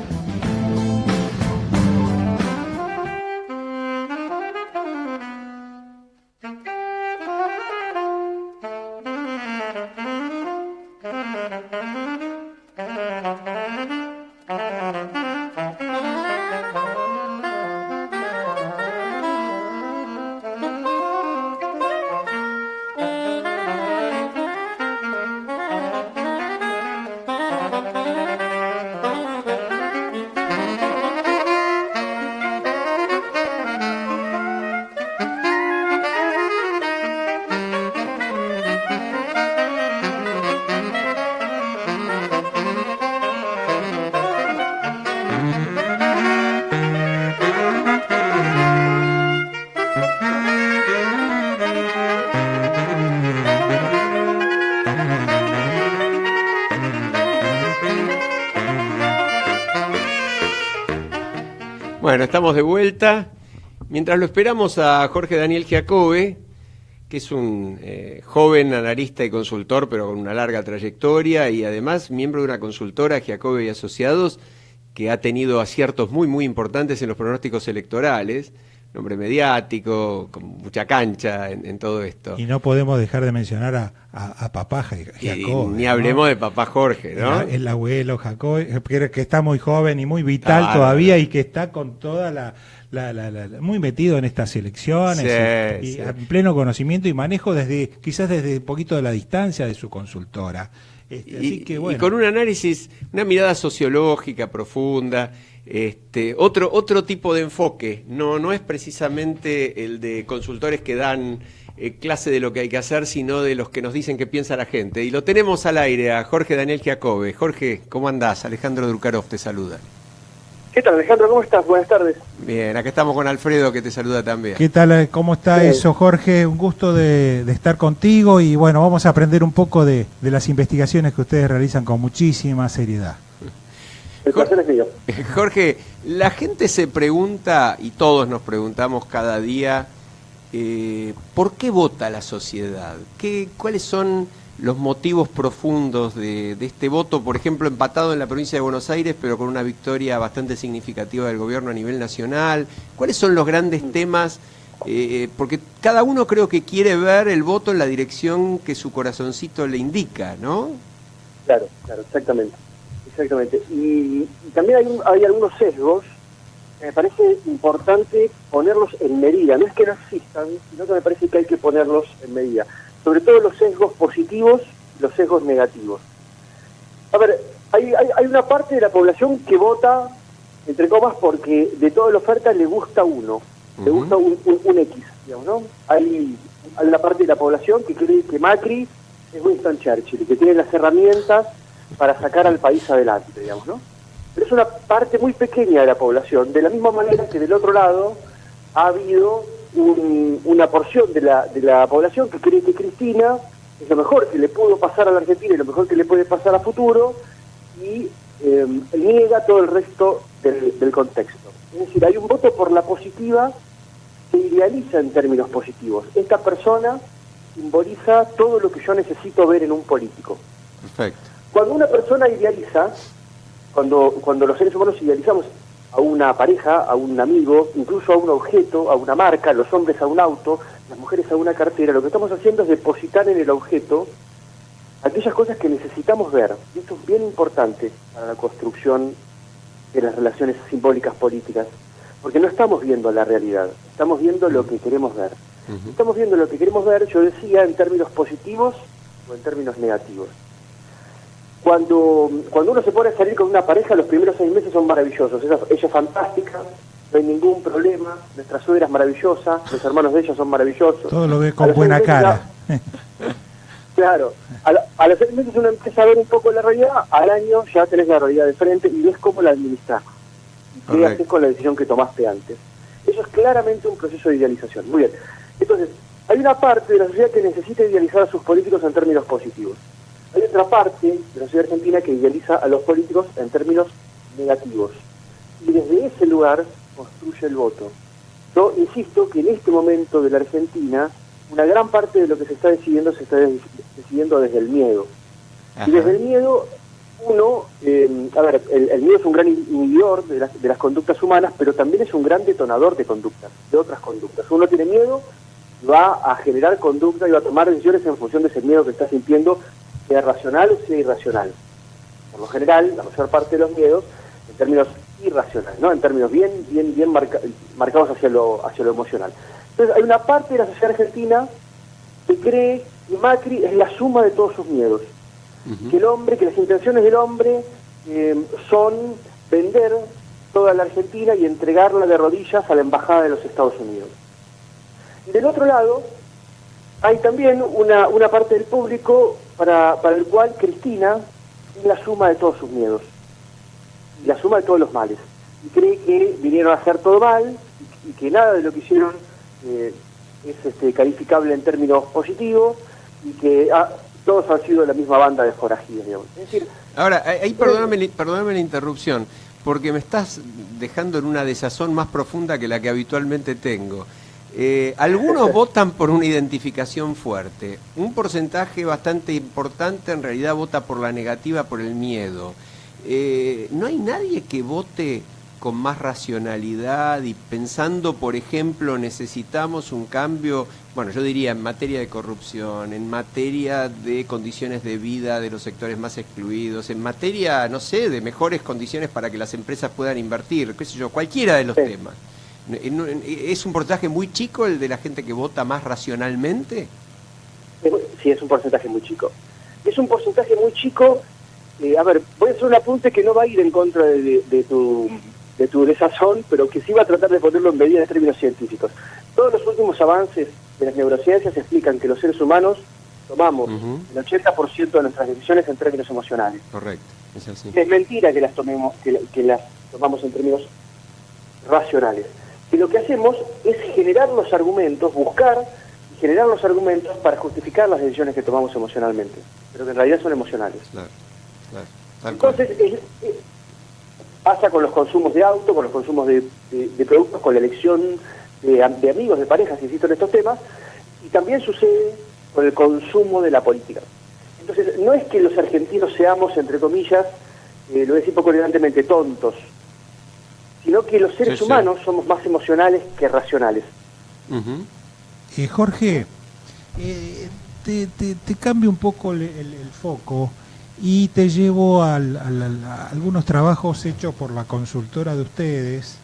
Speaker 5: Bueno, estamos de vuelta. Mientras lo esperamos a Jorge Daniel Giacobbe, que es un joven analista y consultor, pero con una larga trayectoria, y además miembro de una consultora, Giacobbe y Asociados, que ha tenido aciertos muy, muy importantes en los pronósticos electorales. hombre mediático, con mucha cancha en todo esto.
Speaker 6: Y no podemos dejar de mencionar a papá Jacob.
Speaker 5: Ni hablemos de papá Jorge, ¿no?
Speaker 6: El abuelo Jacob, que está muy joven y muy vital todavía y que está con toda muy metido en estas elecciones y en pleno conocimiento y manejo quizás desde un poquito de la distancia de su consultora. Así que, bueno.
Speaker 5: Y con un análisis, una mirada sociológica profunda, otro tipo de enfoque, no es precisamente el de consultores que dan clase de lo que hay que hacer, sino de los que nos dicen qué piensa la gente. Y lo tenemos al aire a Jorge Daniel Giacobbe. Jorge, ¿cómo andás? Alejandro Drukarov te saluda.
Speaker 4: ¿Qué tal, Alejandro? ¿Cómo estás? Buenas tardes.
Speaker 5: Bien, acá estamos con Alfredo, que te saluda también.
Speaker 6: ¿Qué tal? ¿Cómo está eso, Jorge? Un gusto de estar contigo y bueno, vamos a aprender un poco de las investigaciones que ustedes realizan con muchísima seriedad.
Speaker 4: El placer es mío.
Speaker 5: Jorge, la gente se pregunta, y todos nos preguntamos cada día, ¿por qué vota la sociedad? ¿Cuáles son los motivos profundos de este voto, por ejemplo, empatado en la provincia de Buenos Aires, pero con una victoria bastante significativa del gobierno a nivel nacional? ¿Cuáles son los grandes temas? Porque cada uno creo que quiere ver el voto en la dirección que su corazoncito le indica, ¿no?
Speaker 4: Claro, exactamente. Y también hay algunos sesgos que me parece importante ponerlos en medida. No es que no existan, sino que me parece que hay que ponerlos en medida. Sobre todo los sesgos positivos y los sesgos negativos. A ver, hay una parte de la población que vota, entre comas, porque de toda la oferta le gusta uno, le gusta un X, digamos, ¿no? Hay una parte de la población que cree que Macri es Winston Churchill y que tiene las herramientas para sacar al país adelante, digamos, ¿no? Pero es una parte muy pequeña de la población, de la misma manera que del otro lado ha habido una porción de la población que cree que Cristina es lo mejor que le pudo pasar a la Argentina y lo mejor que le puede pasar a futuro y niega todo el resto del contexto. Es decir, hay un voto por la positiva que idealiza en términos positivos. Esta persona simboliza todo lo que yo necesito ver en un político.
Speaker 5: Perfecto.
Speaker 4: Cuando una persona idealiza, cuando los seres humanos idealizamos a una pareja, a un amigo, incluso a un objeto, a una marca, los hombres a un auto, las mujeres a una cartera, lo que estamos haciendo es depositar en el objeto aquellas cosas que necesitamos ver. Y esto es bien importante para la construcción de las relaciones simbólicas políticas, porque no estamos viendo la realidad, estamos viendo lo que queremos ver. Estamos viendo lo que queremos ver, yo decía, en términos positivos o en términos negativos. Cuando uno se pone a salir con una pareja, los primeros 6 meses son maravillosos. Ella es fantástica, no hay ningún problema, nuestra suegra es maravillosa, los hermanos de ella son maravillosos.
Speaker 6: Todo lo ve con buena cara.
Speaker 4: Claro, a los 6 meses uno empieza a ver un poco la realidad, al año ya tenés la realidad de frente y ves cómo la administrás. Y qué haces con la decisión que tomaste antes. Eso es claramente un proceso de idealización. Muy bien. Entonces, hay una parte de la sociedad que necesita idealizar a sus políticos en términos positivos. Hay otra parte de la sociedad argentina que idealiza a los políticos en términos negativos. Y desde ese lugar construye el voto. Yo insisto que en este momento de la Argentina, una gran parte de lo que se está decidiendo desde el miedo. Ajá. Y desde el miedo, el miedo es un gran inhibidor de las conductas humanas, pero también es un gran detonador de conductas, de otras conductas. Uno tiene miedo, va a generar conducta y va a tomar decisiones en función de ese miedo que está sintiendo, sea racional o sea irracional. Por lo general, la mayor parte de los miedos, en términos irracionales, ¿no? En términos bien marcados hacia lo emocional. Entonces, hay una parte de la sociedad argentina que cree que Macri es la suma de todos sus miedos. Que las intenciones del hombre son vender toda la Argentina y entregarla de rodillas a la embajada de los Estados Unidos. Y del otro lado, hay también una parte del público para el cual Cristina es la suma de todos sus miedos, y la suma de todos los males. Y cree que vinieron a hacer todo mal, y que nada de lo que hicieron es calificable en términos positivos, y que todos han sido de la misma banda de forajidos, digamos. Es decir,
Speaker 5: ahora, ahí perdóname la interrupción, porque me estás dejando en una desazón más profunda que la que habitualmente tengo. Algunos votan por una identificación fuerte, un porcentaje bastante importante en realidad vota por la negativa, por el miedo. ¿No hay nadie que vote con más racionalidad y pensando, por ejemplo, necesitamos un cambio, bueno, yo diría en materia de corrupción, en materia de condiciones de vida de los sectores más excluidos, en materia, no sé, de mejores condiciones para que las empresas puedan invertir, qué sé yo, cualquiera de los temas. ¿Es un porcentaje muy chico el de la gente que vota más racionalmente?
Speaker 4: Sí, es un porcentaje muy chico. Es un porcentaje muy chico. A ver, voy a hacer un apunte que no va a ir en contra de tu desazón, pero que sí va a tratar de ponerlo en medida en términos científicos. Todos los últimos avances de las neurociencias explican que los seres humanos tomamos el 80% de nuestras decisiones en términos emocionales.
Speaker 5: Correcto, es así.
Speaker 4: Es mentira que las tomemos en términos racionales. Y lo que hacemos es generar los argumentos, buscar y generar los argumentos para justificar las decisiones que tomamos emocionalmente, pero que en realidad son emocionales.
Speaker 5: Claro.
Speaker 4: Entonces, pasa con los consumos de auto, con los consumos de productos, con la elección de amigos, de parejas, insisto en estos temas, y también sucede con el consumo de la política. Entonces, no es que los argentinos seamos, entre comillas, lo voy a decir poco elegantemente, tontos, sino que los seres humanos somos más emocionales que racionales.
Speaker 6: Jorge, te cambio un poco el foco y te llevo a algunos trabajos hechos por la consultora de ustedes,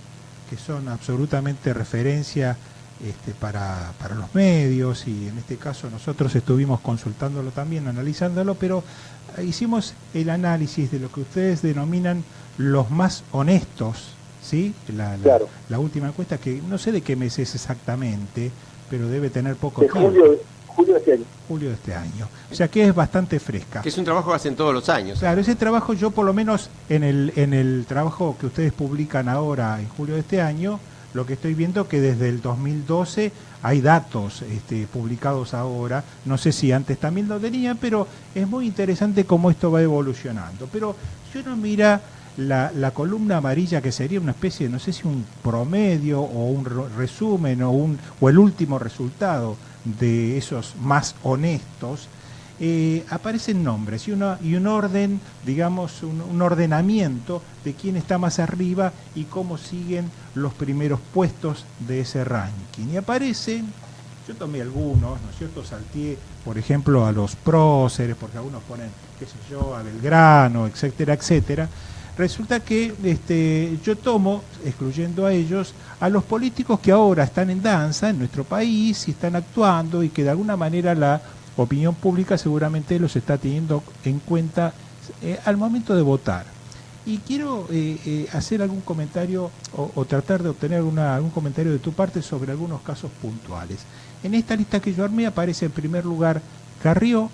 Speaker 6: que son absolutamente referencia para los medios, y en este caso nosotros estuvimos consultándolo también, analizándolo, pero hicimos el análisis de lo que ustedes denominan los más honestos, ¿sí?
Speaker 4: Claro.
Speaker 6: La última encuesta, que no sé de qué mes es exactamente, pero debe tener poco tiempo.
Speaker 4: Julio de este año.
Speaker 6: Julio de este año. O sea que es bastante fresca.
Speaker 5: Que es un trabajo que hacen todos los años.
Speaker 6: Claro, ese trabajo yo por lo menos en el trabajo que ustedes publican ahora en julio de este año, lo que estoy viendo que desde el 2012 hay datos publicados ahora, no sé si antes también lo tenían, pero es muy interesante cómo esto va evolucionando. Pero si uno mira la columna amarilla, que sería una especie, no sé si un promedio o un resumen o el último resultado de esos más honestos, aparecen nombres y un orden, digamos, un ordenamiento de quién está más arriba y cómo siguen los primeros puestos de ese ranking. Y aparecen, yo tomé algunos, ¿no es cierto? Salteé, por ejemplo, a los próceres, porque algunos ponen, qué sé yo, a Belgrano, etcétera, etcétera. Resulta que yo tomo, excluyendo a ellos, a los políticos que ahora están en danza en nuestro país y están actuando, y que de alguna manera la opinión pública seguramente los está teniendo en cuenta al momento de votar. Y quiero hacer algún comentario o tratar de obtener algún comentario de tu parte sobre algunos casos puntuales. En esta lista que yo armé aparece en primer lugar Carrió,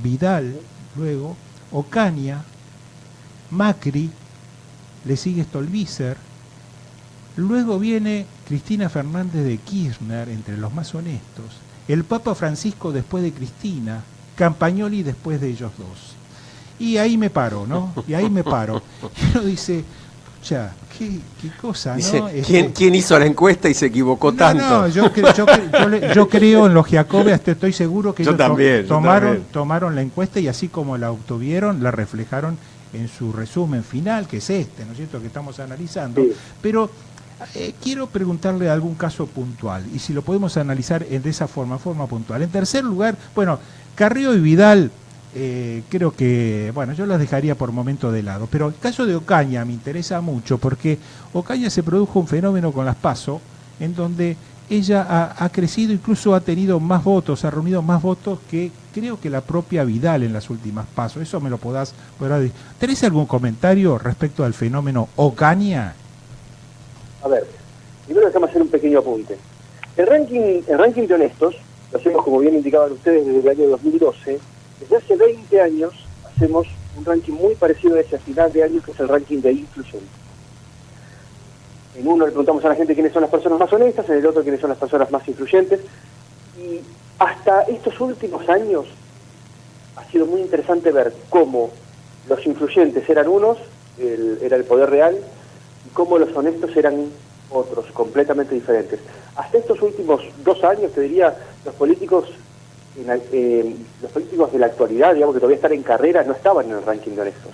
Speaker 6: Vidal, luego Ocaña, Macri, le sigue Stolbizer, luego viene Cristina Fernández de Kirchner, entre los más honestos, el Papa Francisco después de Cristina, Campagnoli después de ellos dos. Y ahí me paro, ¿no? Y ahí me paro. Y uno dice, ya, qué cosa, ¿no?
Speaker 5: Dice, ¿quién hizo la encuesta y se equivocó tanto?
Speaker 6: No, yo creo en los Giacobbe, estoy seguro que ellos tomaron la encuesta y así como la obtuvieron, la reflejaron en su resumen final, que es ¿no es cierto?, que estamos analizando. Sí. Pero quiero preguntarle algún caso puntual, y si lo podemos analizar de esa forma puntual. En tercer lugar, bueno, Carrió y Vidal, creo que, bueno, yo los dejaría por momento de lado, pero el caso de Ocaña me interesa mucho, porque Ocaña se produjo un fenómeno con las PASO, en donde ella ha crecido, incluso ha tenido más votos, ha reunido más votos que creo que la propia Vidal en las últimas PASO. Eso me lo podrás decir. ¿Tenés algún comentario respecto al fenómeno Ocaña?
Speaker 4: A ver, primero déjame hacer un pequeño apunte. El ranking de honestos, lo hacemos, como bien indicaban ustedes, desde el año 2012. Desde hace 20 años hacemos un ranking muy parecido a ese a final de año, que es el ranking de influyentes. En uno le preguntamos a la gente quiénes son las personas más honestas, en el otro quiénes son las personas más influyentes. Y hasta estos últimos años ha sido muy interesante ver cómo los influyentes eran unos, era el poder real, y cómo los honestos eran otros, completamente diferentes. Hasta estos últimos 2 años, te diría, los políticos de la actualidad, digamos, que todavía están en carrera, no estaban en el ranking de honestos.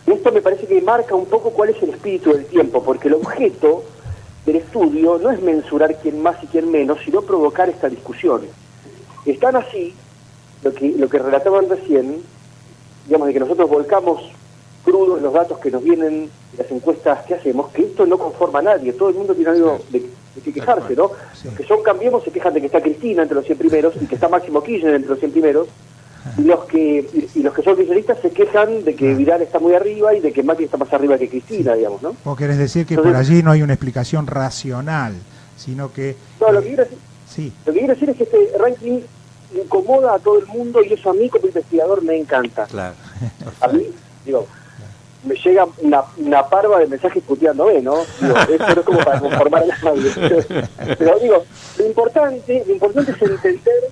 Speaker 4: Y esto me parece que marca un poco cuál es el espíritu del tiempo, porque el objeto del estudio no es mensurar quién más y quién menos, sino provocar esta discusión. Están así, lo que relataban recién, digamos, de que nosotros volcamos crudos los datos que nos vienen de las encuestas que hacemos, que esto no conforma a nadie, todo el mundo tiene algo de que quejarse, ¿no?
Speaker 6: Sí.
Speaker 4: Los que son Cambiemos se quejan de que está Cristina entre los 100 primeros y que está Máximo Kirchner entre los 100 primeros, y los que son kirchneristas se quejan de que Vidal está muy arriba y de que Macri está más arriba que Cristina, digamos, ¿no?
Speaker 6: Vos querés decir que
Speaker 4: Entonces,
Speaker 6: por allí no hay una explicación racional, sino que...
Speaker 4: No, lo que quiero decir,
Speaker 6: sí.
Speaker 4: lo que quiero decir es que este ranking incomoda a todo el mundo y eso a mí como investigador me encanta.
Speaker 5: Claro.
Speaker 4: A mí, digo, me llega una parva de mensajes puteándome, ¿no? Digo, esto no es como para conformar a nadie. Pero digo, lo importante es entender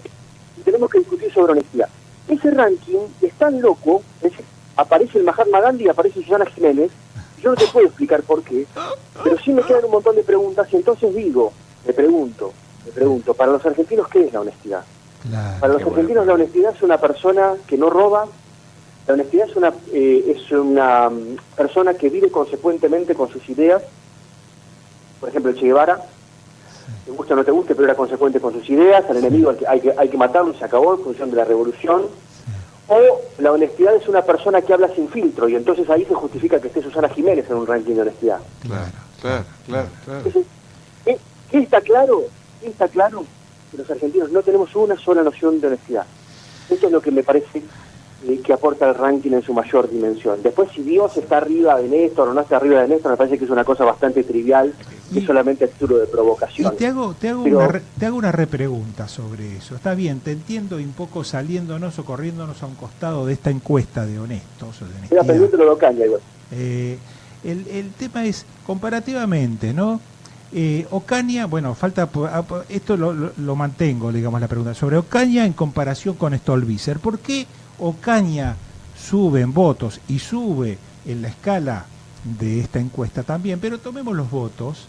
Speaker 4: y tenemos que discutir sobre honestidad. Ese ranking es tan loco, aparece el Mahatma Gandhi y aparece Susana Jiménez, yo no te puedo explicar por qué, pero sí me quedan un montón de preguntas y entonces me pregunto, para los argentinos, ¿qué es la honestidad?
Speaker 6: Claro.
Speaker 4: Para los argentinos la honestidad es una persona que no roba, la honestidad es una persona que vive consecuentemente con sus ideas. Por ejemplo, el Che Guevara, te guste o no te guste, pero era consecuente con sus ideas, al enemigo hay que matarlo, se acabó en función de la revolución. O la honestidad es una persona que habla sin filtro, y entonces ahí se justifica que esté Susana Jiménez en un ranking de honestidad.
Speaker 5: Claro.
Speaker 4: Entonces, ¿qué está claro? Está claro que los argentinos no tenemos una sola noción de honestidad. Esto es lo que me parece que aporta el ranking en su mayor dimensión. Después, si Dios está arriba de Néstor o no está arriba de Néstor, me parece que es una cosa bastante trivial, que solamente a título de provocación.
Speaker 6: Y te hago una repregunta sobre eso. Está bien, te entiendo, y un poco saliéndonos o corriéndonos a un costado de esta encuesta de honestos o de honestidad.
Speaker 4: Era pendiente lo local, igual.
Speaker 6: El tema es, comparativamente, ¿no? Ocaña, bueno, esto lo mantengo, digamos, la pregunta sobre Ocaña en comparación con Stolbizer. ¿Por qué Ocaña sube en votos y sube en la escala de esta encuesta también? Pero tomemos los votos,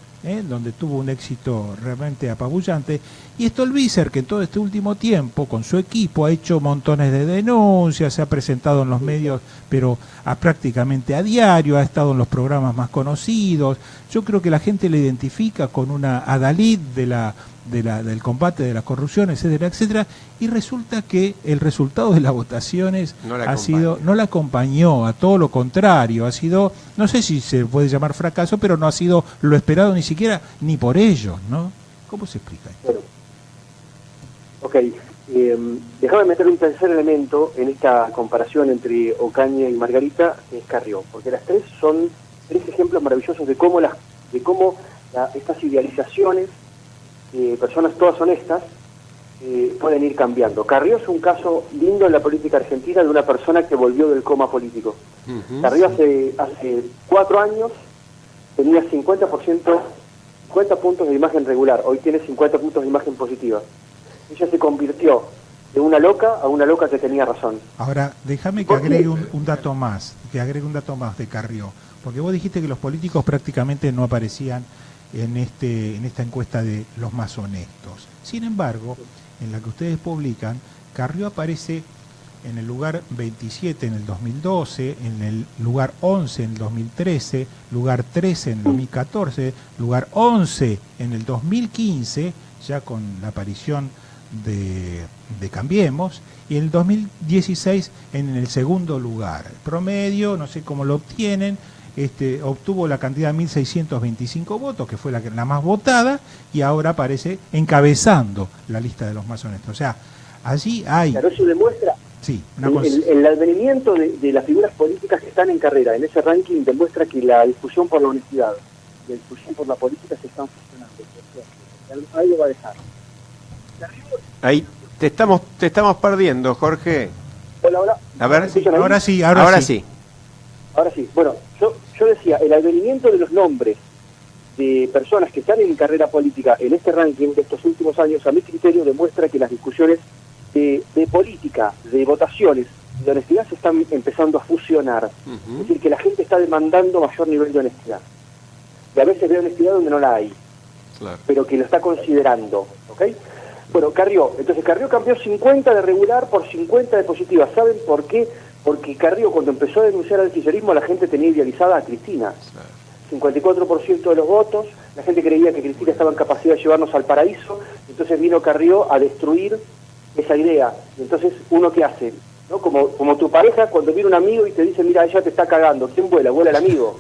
Speaker 6: donde tuvo un éxito realmente apabullante, y Stolbizer, que en todo este último tiempo con su equipo ha hecho montones de denuncias, se ha presentado en los medios, pero prácticamente a diario, ha estado en los programas más conocidos. Yo creo que la gente le identifica con una adalid del combate de la corrupción, etcétera, etcétera, y resulta que el resultado de las votaciones no la acompañó, a todo lo contrario, ha sido, no sé si se puede llamar fracaso, pero no ha sido lo esperado ni siquiera ni por ellos, ¿no? ¿Cómo se explica esto?
Speaker 4: Bueno, ok, déjame meter un tercer elemento en esta comparación entre Ocaña y Margarita, que es Carrió, porque las tres son tres ejemplos maravillosos de cómo estas idealizaciones, personas todas honestas, pueden ir cambiando. Carrió es un caso lindo en la política argentina de una persona que volvió del coma político. Carrió hace 4 años tenía 50 puntos de imagen regular, hoy tiene 50 puntos de imagen positiva. Ella se convirtió de una loca a una loca que tenía razón.
Speaker 6: Ahora, déjame que agregue un dato más, de Carrió, porque vos dijiste que los políticos prácticamente no aparecían en esta encuesta de los más honestos. Sin embargo, en la que ustedes publican, Carrió aparece en el lugar 27 en el 2012, en el lugar 11 en el 2013, lugar 13 en el 2014, lugar 11 en el 2015, ya con la aparición de Cambiemos, y en el 2016 en el segundo lugar. El promedio, no sé cómo lo obtienen, obtuvo la cantidad de 1.625 votos, que fue la más votada, y ahora aparece encabezando la lista de los más honestos. O sea, allí hay...
Speaker 4: Claro, eso demuestra...
Speaker 6: Sí,
Speaker 4: el advenimiento de las figuras políticas que están en carrera en ese ranking demuestra que la discusión por la honestidad y la discusión por la política se están fusionando. Ahí lo va a dejar.
Speaker 5: Ahí te estamos perdiendo, Jorge.
Speaker 4: Hola.
Speaker 5: A ver,
Speaker 6: ahora sí.
Speaker 4: Ahora sí. Bueno, yo decía, el advenimiento de los nombres de personas que están en carrera política en este ranking de estos últimos años, a mi criterio, demuestra que las discusiones de política, de votaciones, de honestidad se están empezando a fusionar. Es decir, que la gente está demandando mayor nivel de honestidad. Y a veces ve honestidad donde no la hay, pero que lo está considerando. ¿Ok? Bueno, Carrió cambió 50 de regular por 50 de positiva. ¿Saben por qué? Porque Carrió, cuando empezó a denunciar al kirchnerismo, la gente tenía idealizada a Cristina. 54% de los votos, la gente creía que Cristina estaba en capacidad de llevarnos al paraíso, entonces vino Carrió a destruir esa idea. Entonces, ¿uno qué hace? ¿No? Como tu pareja cuando viene un amigo y te dice, mira, ella te está cagando, ¿quién vuela? Vuela el amigo.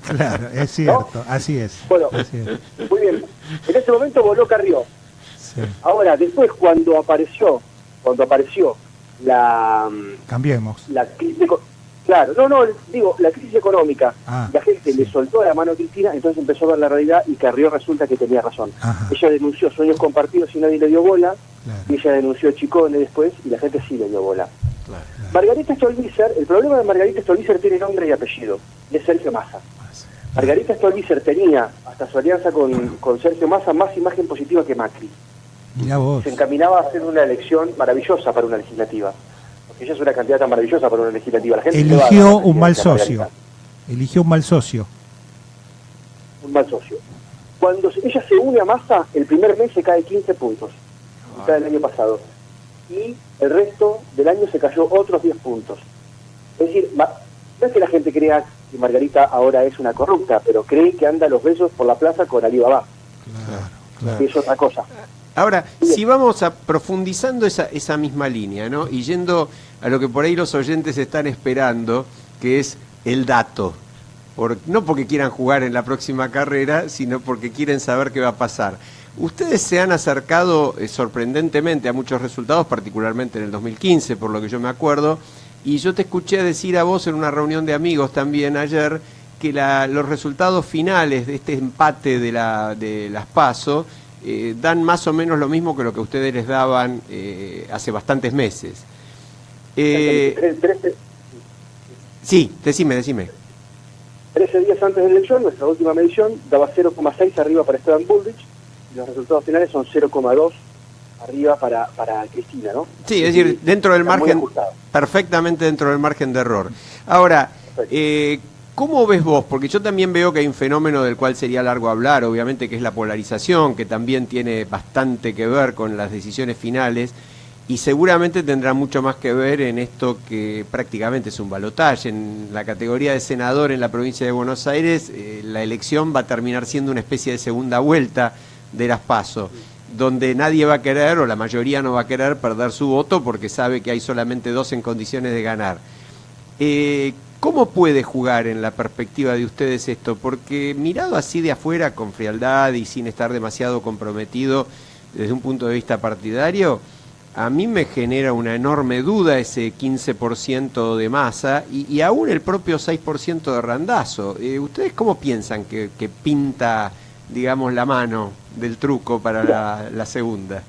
Speaker 6: Claro, es cierto, ¿no? Así es.
Speaker 4: Bueno,
Speaker 6: así es.
Speaker 4: Muy bien. En ese momento voló Carrió.
Speaker 6: Sí.
Speaker 4: Ahora, después, cuando apareció
Speaker 6: Cambiemos.
Speaker 4: la crisis, claro, la crisis económica, la gente le soltó la mano a Cristina, entonces empezó a ver la realidad y Carrió resulta que tenía razón.
Speaker 6: Ajá.
Speaker 4: Ella denunció Sueños Compartidos y nadie le dio bola,
Speaker 6: Claro.
Speaker 4: y ella denunció Chicone después y la gente sí le dio bola.
Speaker 5: Claro.
Speaker 4: Margarita Stolbizer, el problema de Margarita Stolbizer tiene nombre y apellido, y es Sergio Massa. Margarita Stolbizer tenía, hasta su alianza con Sergio Massa, más imagen positiva que Macri.
Speaker 6: Mirá vos.
Speaker 4: Se encaminaba a hacer una elección maravillosa para una legislativa. Porque ella es una candidata maravillosa para una legislativa. La gente
Speaker 6: Eligió un mal socio. Eligió un mal socio.
Speaker 4: Un mal socio. Cuando ella se une a Massa, el primer mes se cae 15 puntos. Mitad del año pasado. Y el resto del año se cayó otros 10 puntos. Es decir, no es que la gente crea que Margarita ahora es una corrupta, pero cree que anda a los besos por la plaza con Alibaba.
Speaker 6: Claro.
Speaker 4: Que es otra cosa.
Speaker 5: Ahora, si vamos a profundizando esa misma línea, ¿no? Y yendo a lo que por ahí los oyentes están esperando, que es el dato. No porque quieran jugar en la próxima carrera, sino porque quieren saber qué va a pasar. Ustedes se han acercado sorprendentemente a muchos resultados, particularmente en el 2015, por lo que yo me acuerdo, y yo te escuché decir a vos en una reunión de amigos también ayer que los resultados finales de este empate de las PASO dan más o menos lo mismo que lo que ustedes les daban hace bastantes meses. Sí, decime.
Speaker 4: 13 días antes de la elección, nuestra última medición daba 0,6 arriba para Esteban Bullrich, y los resultados finales son 0,2 arriba para Cristina, ¿no?
Speaker 5: Sí, es decir, dentro del margen, perfectamente dentro del margen de error. Ahora, ¿cómo ves vos? Porque yo también veo que hay un fenómeno del cual sería largo hablar, obviamente, que es la polarización, que también tiene bastante que ver con las decisiones finales, y seguramente tendrá mucho más que ver en esto que prácticamente es un balotaje. En la categoría de senador en la provincia de Buenos Aires, la elección va a terminar siendo una especie de segunda vuelta de las PASO, donde nadie va a querer, o la mayoría no va a querer, perder su voto porque sabe que hay solamente 2 en condiciones de ganar. ¿Cómo puede jugar en la perspectiva de ustedes esto? Porque mirado así de afuera, con frialdad y sin estar demasiado comprometido desde un punto de vista partidario, a mí me genera una enorme duda ese 15% de Massa y aún el propio 6% de Randazzo. ¿Ustedes cómo piensan que pinta, digamos, la mano del truco para la segunda?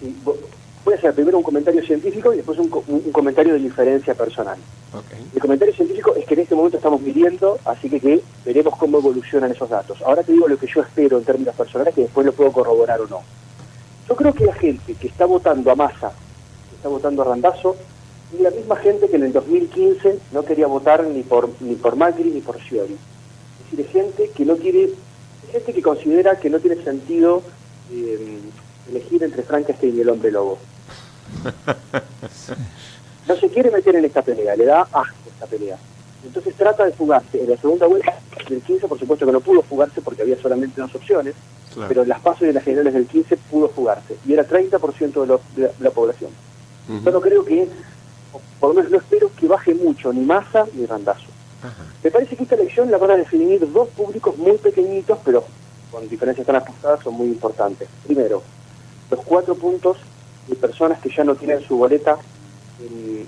Speaker 4: Sí, voy a hacer primero un comentario científico y después un comentario de diferencia personal.
Speaker 5: Okay.
Speaker 4: El comentario científico es que en este momento estamos midiendo, así que veremos cómo evolucionan esos datos. Ahora te digo lo que yo espero en términos personales, que después lo puedo corroborar o no. Yo creo que la gente que está votando a Massa, que está votando a Randazzo, es la misma gente que en el 2015 no quería votar ni por Macri ni por Scioli. Es decir, es gente que no quiere, es gente que considera que no tiene sentido elegir entre Frankenstein y el hombre lobo. No se quiere meter en esta pelea, le da asco esta pelea. Entonces trata de fugarse. En la segunda vuelta del 15, por supuesto que no pudo fugarse porque había solamente 2 opciones, claro. Pero en las PASO y en las generales del 15 pudo fugarse. Y era 30% de la población. Yo no creo que, por lo menos no espero que baje mucho ni Massa ni Randazzo. Me parece que esta elección la van a definir 2 públicos muy pequeñitos, pero con diferencias tan ajustadas son muy importantes. Primero, los 4 puntos de personas que ya no tienen su boleta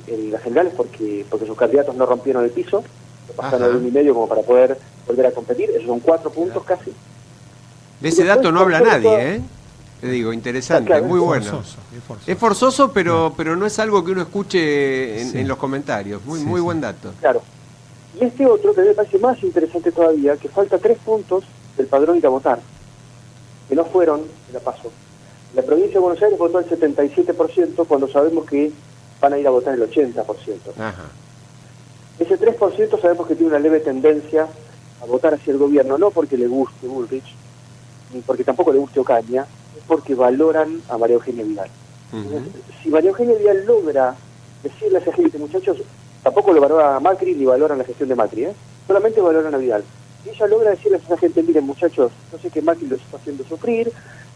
Speaker 4: en las generales porque sus candidatos no rompieron el piso, lo pasaron de 1,5 como para poder volver a competir. Esos son 4 puntos casi.
Speaker 5: De ese dato no habla nadie, Te digo, interesante, claro, muy bueno. Es forzoso, pero no es algo que uno escuche en los comentarios. Muy buen dato.
Speaker 4: Claro. Y este otro, que me parece más interesante todavía, que falta 3 puntos del padrón ir a votar, que no fueron en la PASO. La provincia de Buenos Aires votó el 77% cuando sabemos que van a ir a votar el 80%.
Speaker 5: Ajá.
Speaker 4: Ese 3% sabemos que tiene una leve tendencia a votar hacia el gobierno, no porque le guste Bullrich, ni porque tampoco le guste Ocaña, es porque valoran a María Eugenia Vidal. Si María Eugenia Vidal logra decirle a esa gente, muchachos, tampoco lo valora a Macri ni valoran la gestión de Macri, solamente valoran a Vidal. Y ella logra decirle a esa gente, miren muchachos, no sé que Macri los está haciendo sufrir,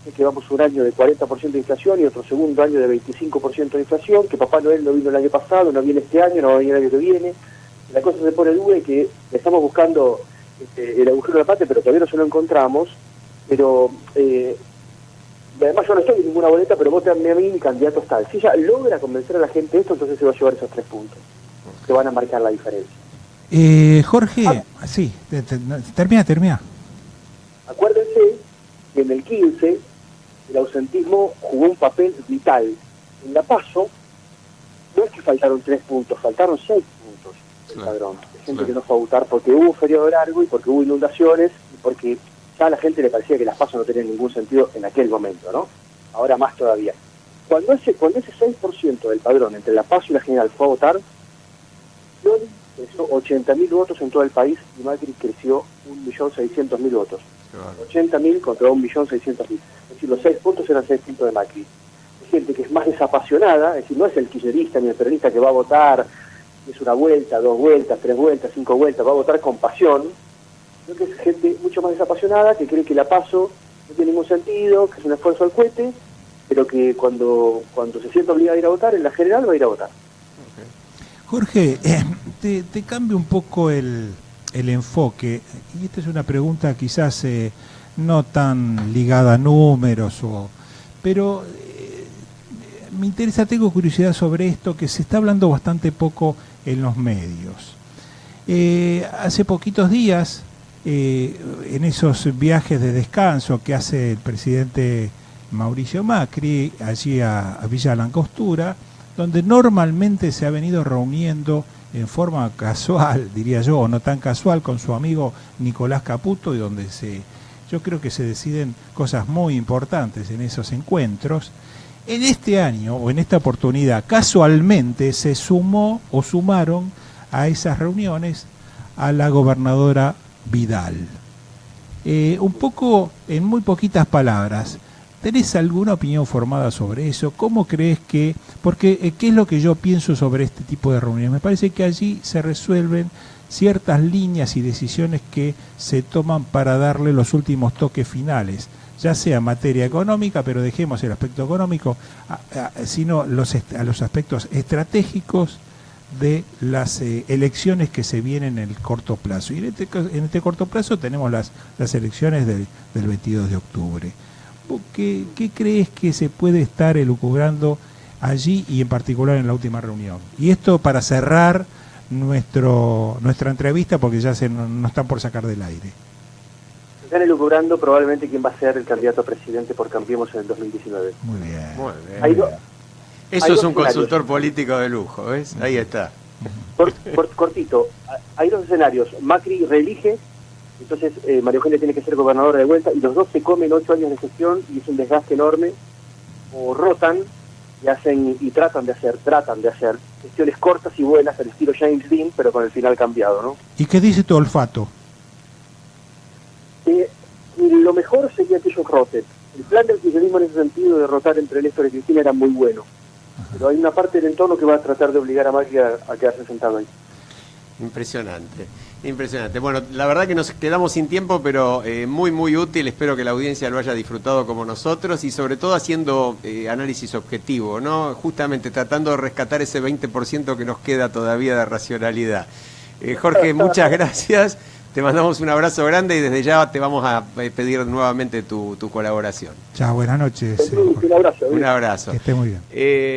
Speaker 4: es que vamos un año de 40% de inflación y otro segundo año de 25% de inflación, que Papá Noel no vino el año pasado, no viene este año, no va a venir el año que viene. La cosa se pone dura y que estamos buscando el agujero de la pata, pero todavía no se lo encontramos. Pero además yo no estoy en ninguna boleta, pero votenme a mí, mi candidato es tal. Si ella logra convencer a la gente de esto, entonces se va a llevar esos 3 puntos, que van a marcar la diferencia.
Speaker 6: Jorge, sí, termina.
Speaker 4: Acuérdense que en el 15 el ausentismo jugó un papel vital. En la PASO no es que faltaron 3 puntos, faltaron 6 puntos del padrón. De gente que no fue a votar porque hubo un feriado largo y porque hubo inundaciones y porque ya a la gente le parecía que las PASO no tenían ningún sentido en aquel momento, ¿no? Ahora más todavía. Cuando ese 6% del padrón entre la PASO y la general fue a votar, creció 80.000 votos en todo el país y Macri creció 1.600.000 votos. 80.000 contra 1.600.000. Es decir, los 6 puntos eran 6 puntos de Macri. Hay gente que es más desapasionada, es decir, no es el kirchnerista ni el peronista que va a votar, es una vuelta, 2 vueltas, 3 vueltas, 5 vueltas, va a votar con pasión, sino que es gente mucho más desapasionada, que cree que la PASO no tiene ningún sentido, que es un esfuerzo al cohete, pero que cuando se siente obligada a ir a votar, en la general va a ir a votar.
Speaker 6: Jorge, te cambio un poco el enfoque, y esta es una pregunta quizás no tan ligada a números, pero me interesa, tengo curiosidad sobre esto, que se está hablando bastante poco en los medios. Hace poquitos días, en esos viajes de descanso que hace el presidente Mauricio Macri, allí a Villa Langostura, donde normalmente se ha venido reuniendo en forma casual, diría yo, o no tan casual, con su amigo Nicolás Caputo, y donde yo creo que se deciden cosas muy importantes en esos encuentros. En este año, o en esta oportunidad, casualmente se sumaron a esas reuniones a la gobernadora Vidal. Un poco, en muy poquitas palabras, ¿tenés alguna opinión formada sobre eso? ¿Cómo crees que...? Porque, ¿qué es lo que yo pienso sobre este tipo de reuniones? Me parece que allí se resuelven ciertas líneas y decisiones que se toman para darle los últimos toques finales, ya sea en materia económica, pero dejemos el aspecto económico, sino a los aspectos estratégicos de las elecciones que se vienen en el corto plazo. Y en este corto plazo tenemos las elecciones del 22 de octubre. ¿Qué crees que se puede estar elucubrando allí y en particular en la última reunión? Y esto para cerrar nuestra entrevista, porque ya no están por sacar del aire.
Speaker 4: Se están elucubrando probablemente quién va a ser el candidato a presidente por Cambiemos en el 2019.
Speaker 6: Muy bien.
Speaker 5: Eso es un consultor político de lujo, ¿ves? Ahí está.
Speaker 4: Cortito, hay 2 escenarios. Macri reelige, entonces María Eugenia tiene que ser gobernadora de vuelta, y los dos se comen 8 años de gestión y es un desgaste enorme. O rotan y tratan de hacer gestiones cortas y buenas al estilo James Dean, pero con el final cambiado, ¿no?
Speaker 6: ¿Y qué dice tu olfato?
Speaker 4: Lo mejor sería que ellos roten. El plan del kirchnerismo en ese sentido de rotar entre Néstor y Cristina era muy bueno. Pero hay una parte del entorno que va a tratar de obligar a Macri a quedarse sentado ahí.
Speaker 5: Impresionante. Bueno, la verdad que nos quedamos sin tiempo, pero muy, muy útil. Espero que la audiencia lo haya disfrutado como nosotros y sobre todo haciendo análisis objetivo, ¿no? Justamente tratando de rescatar ese 20% que nos queda todavía de racionalidad. Jorge, muchas gracias. Te mandamos un abrazo grande y desde ya te vamos a pedir nuevamente tu colaboración.
Speaker 6: Chao, buenas noches.
Speaker 4: Un abrazo.
Speaker 6: Que esté muy bien.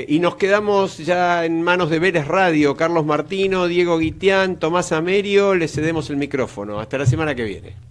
Speaker 5: Y nos quedamos ya en manos de Vélez Radio. Carlos Martino, Diego Guitián, Tomás Amerio, le cedemos el micrófono. Hasta la semana que viene.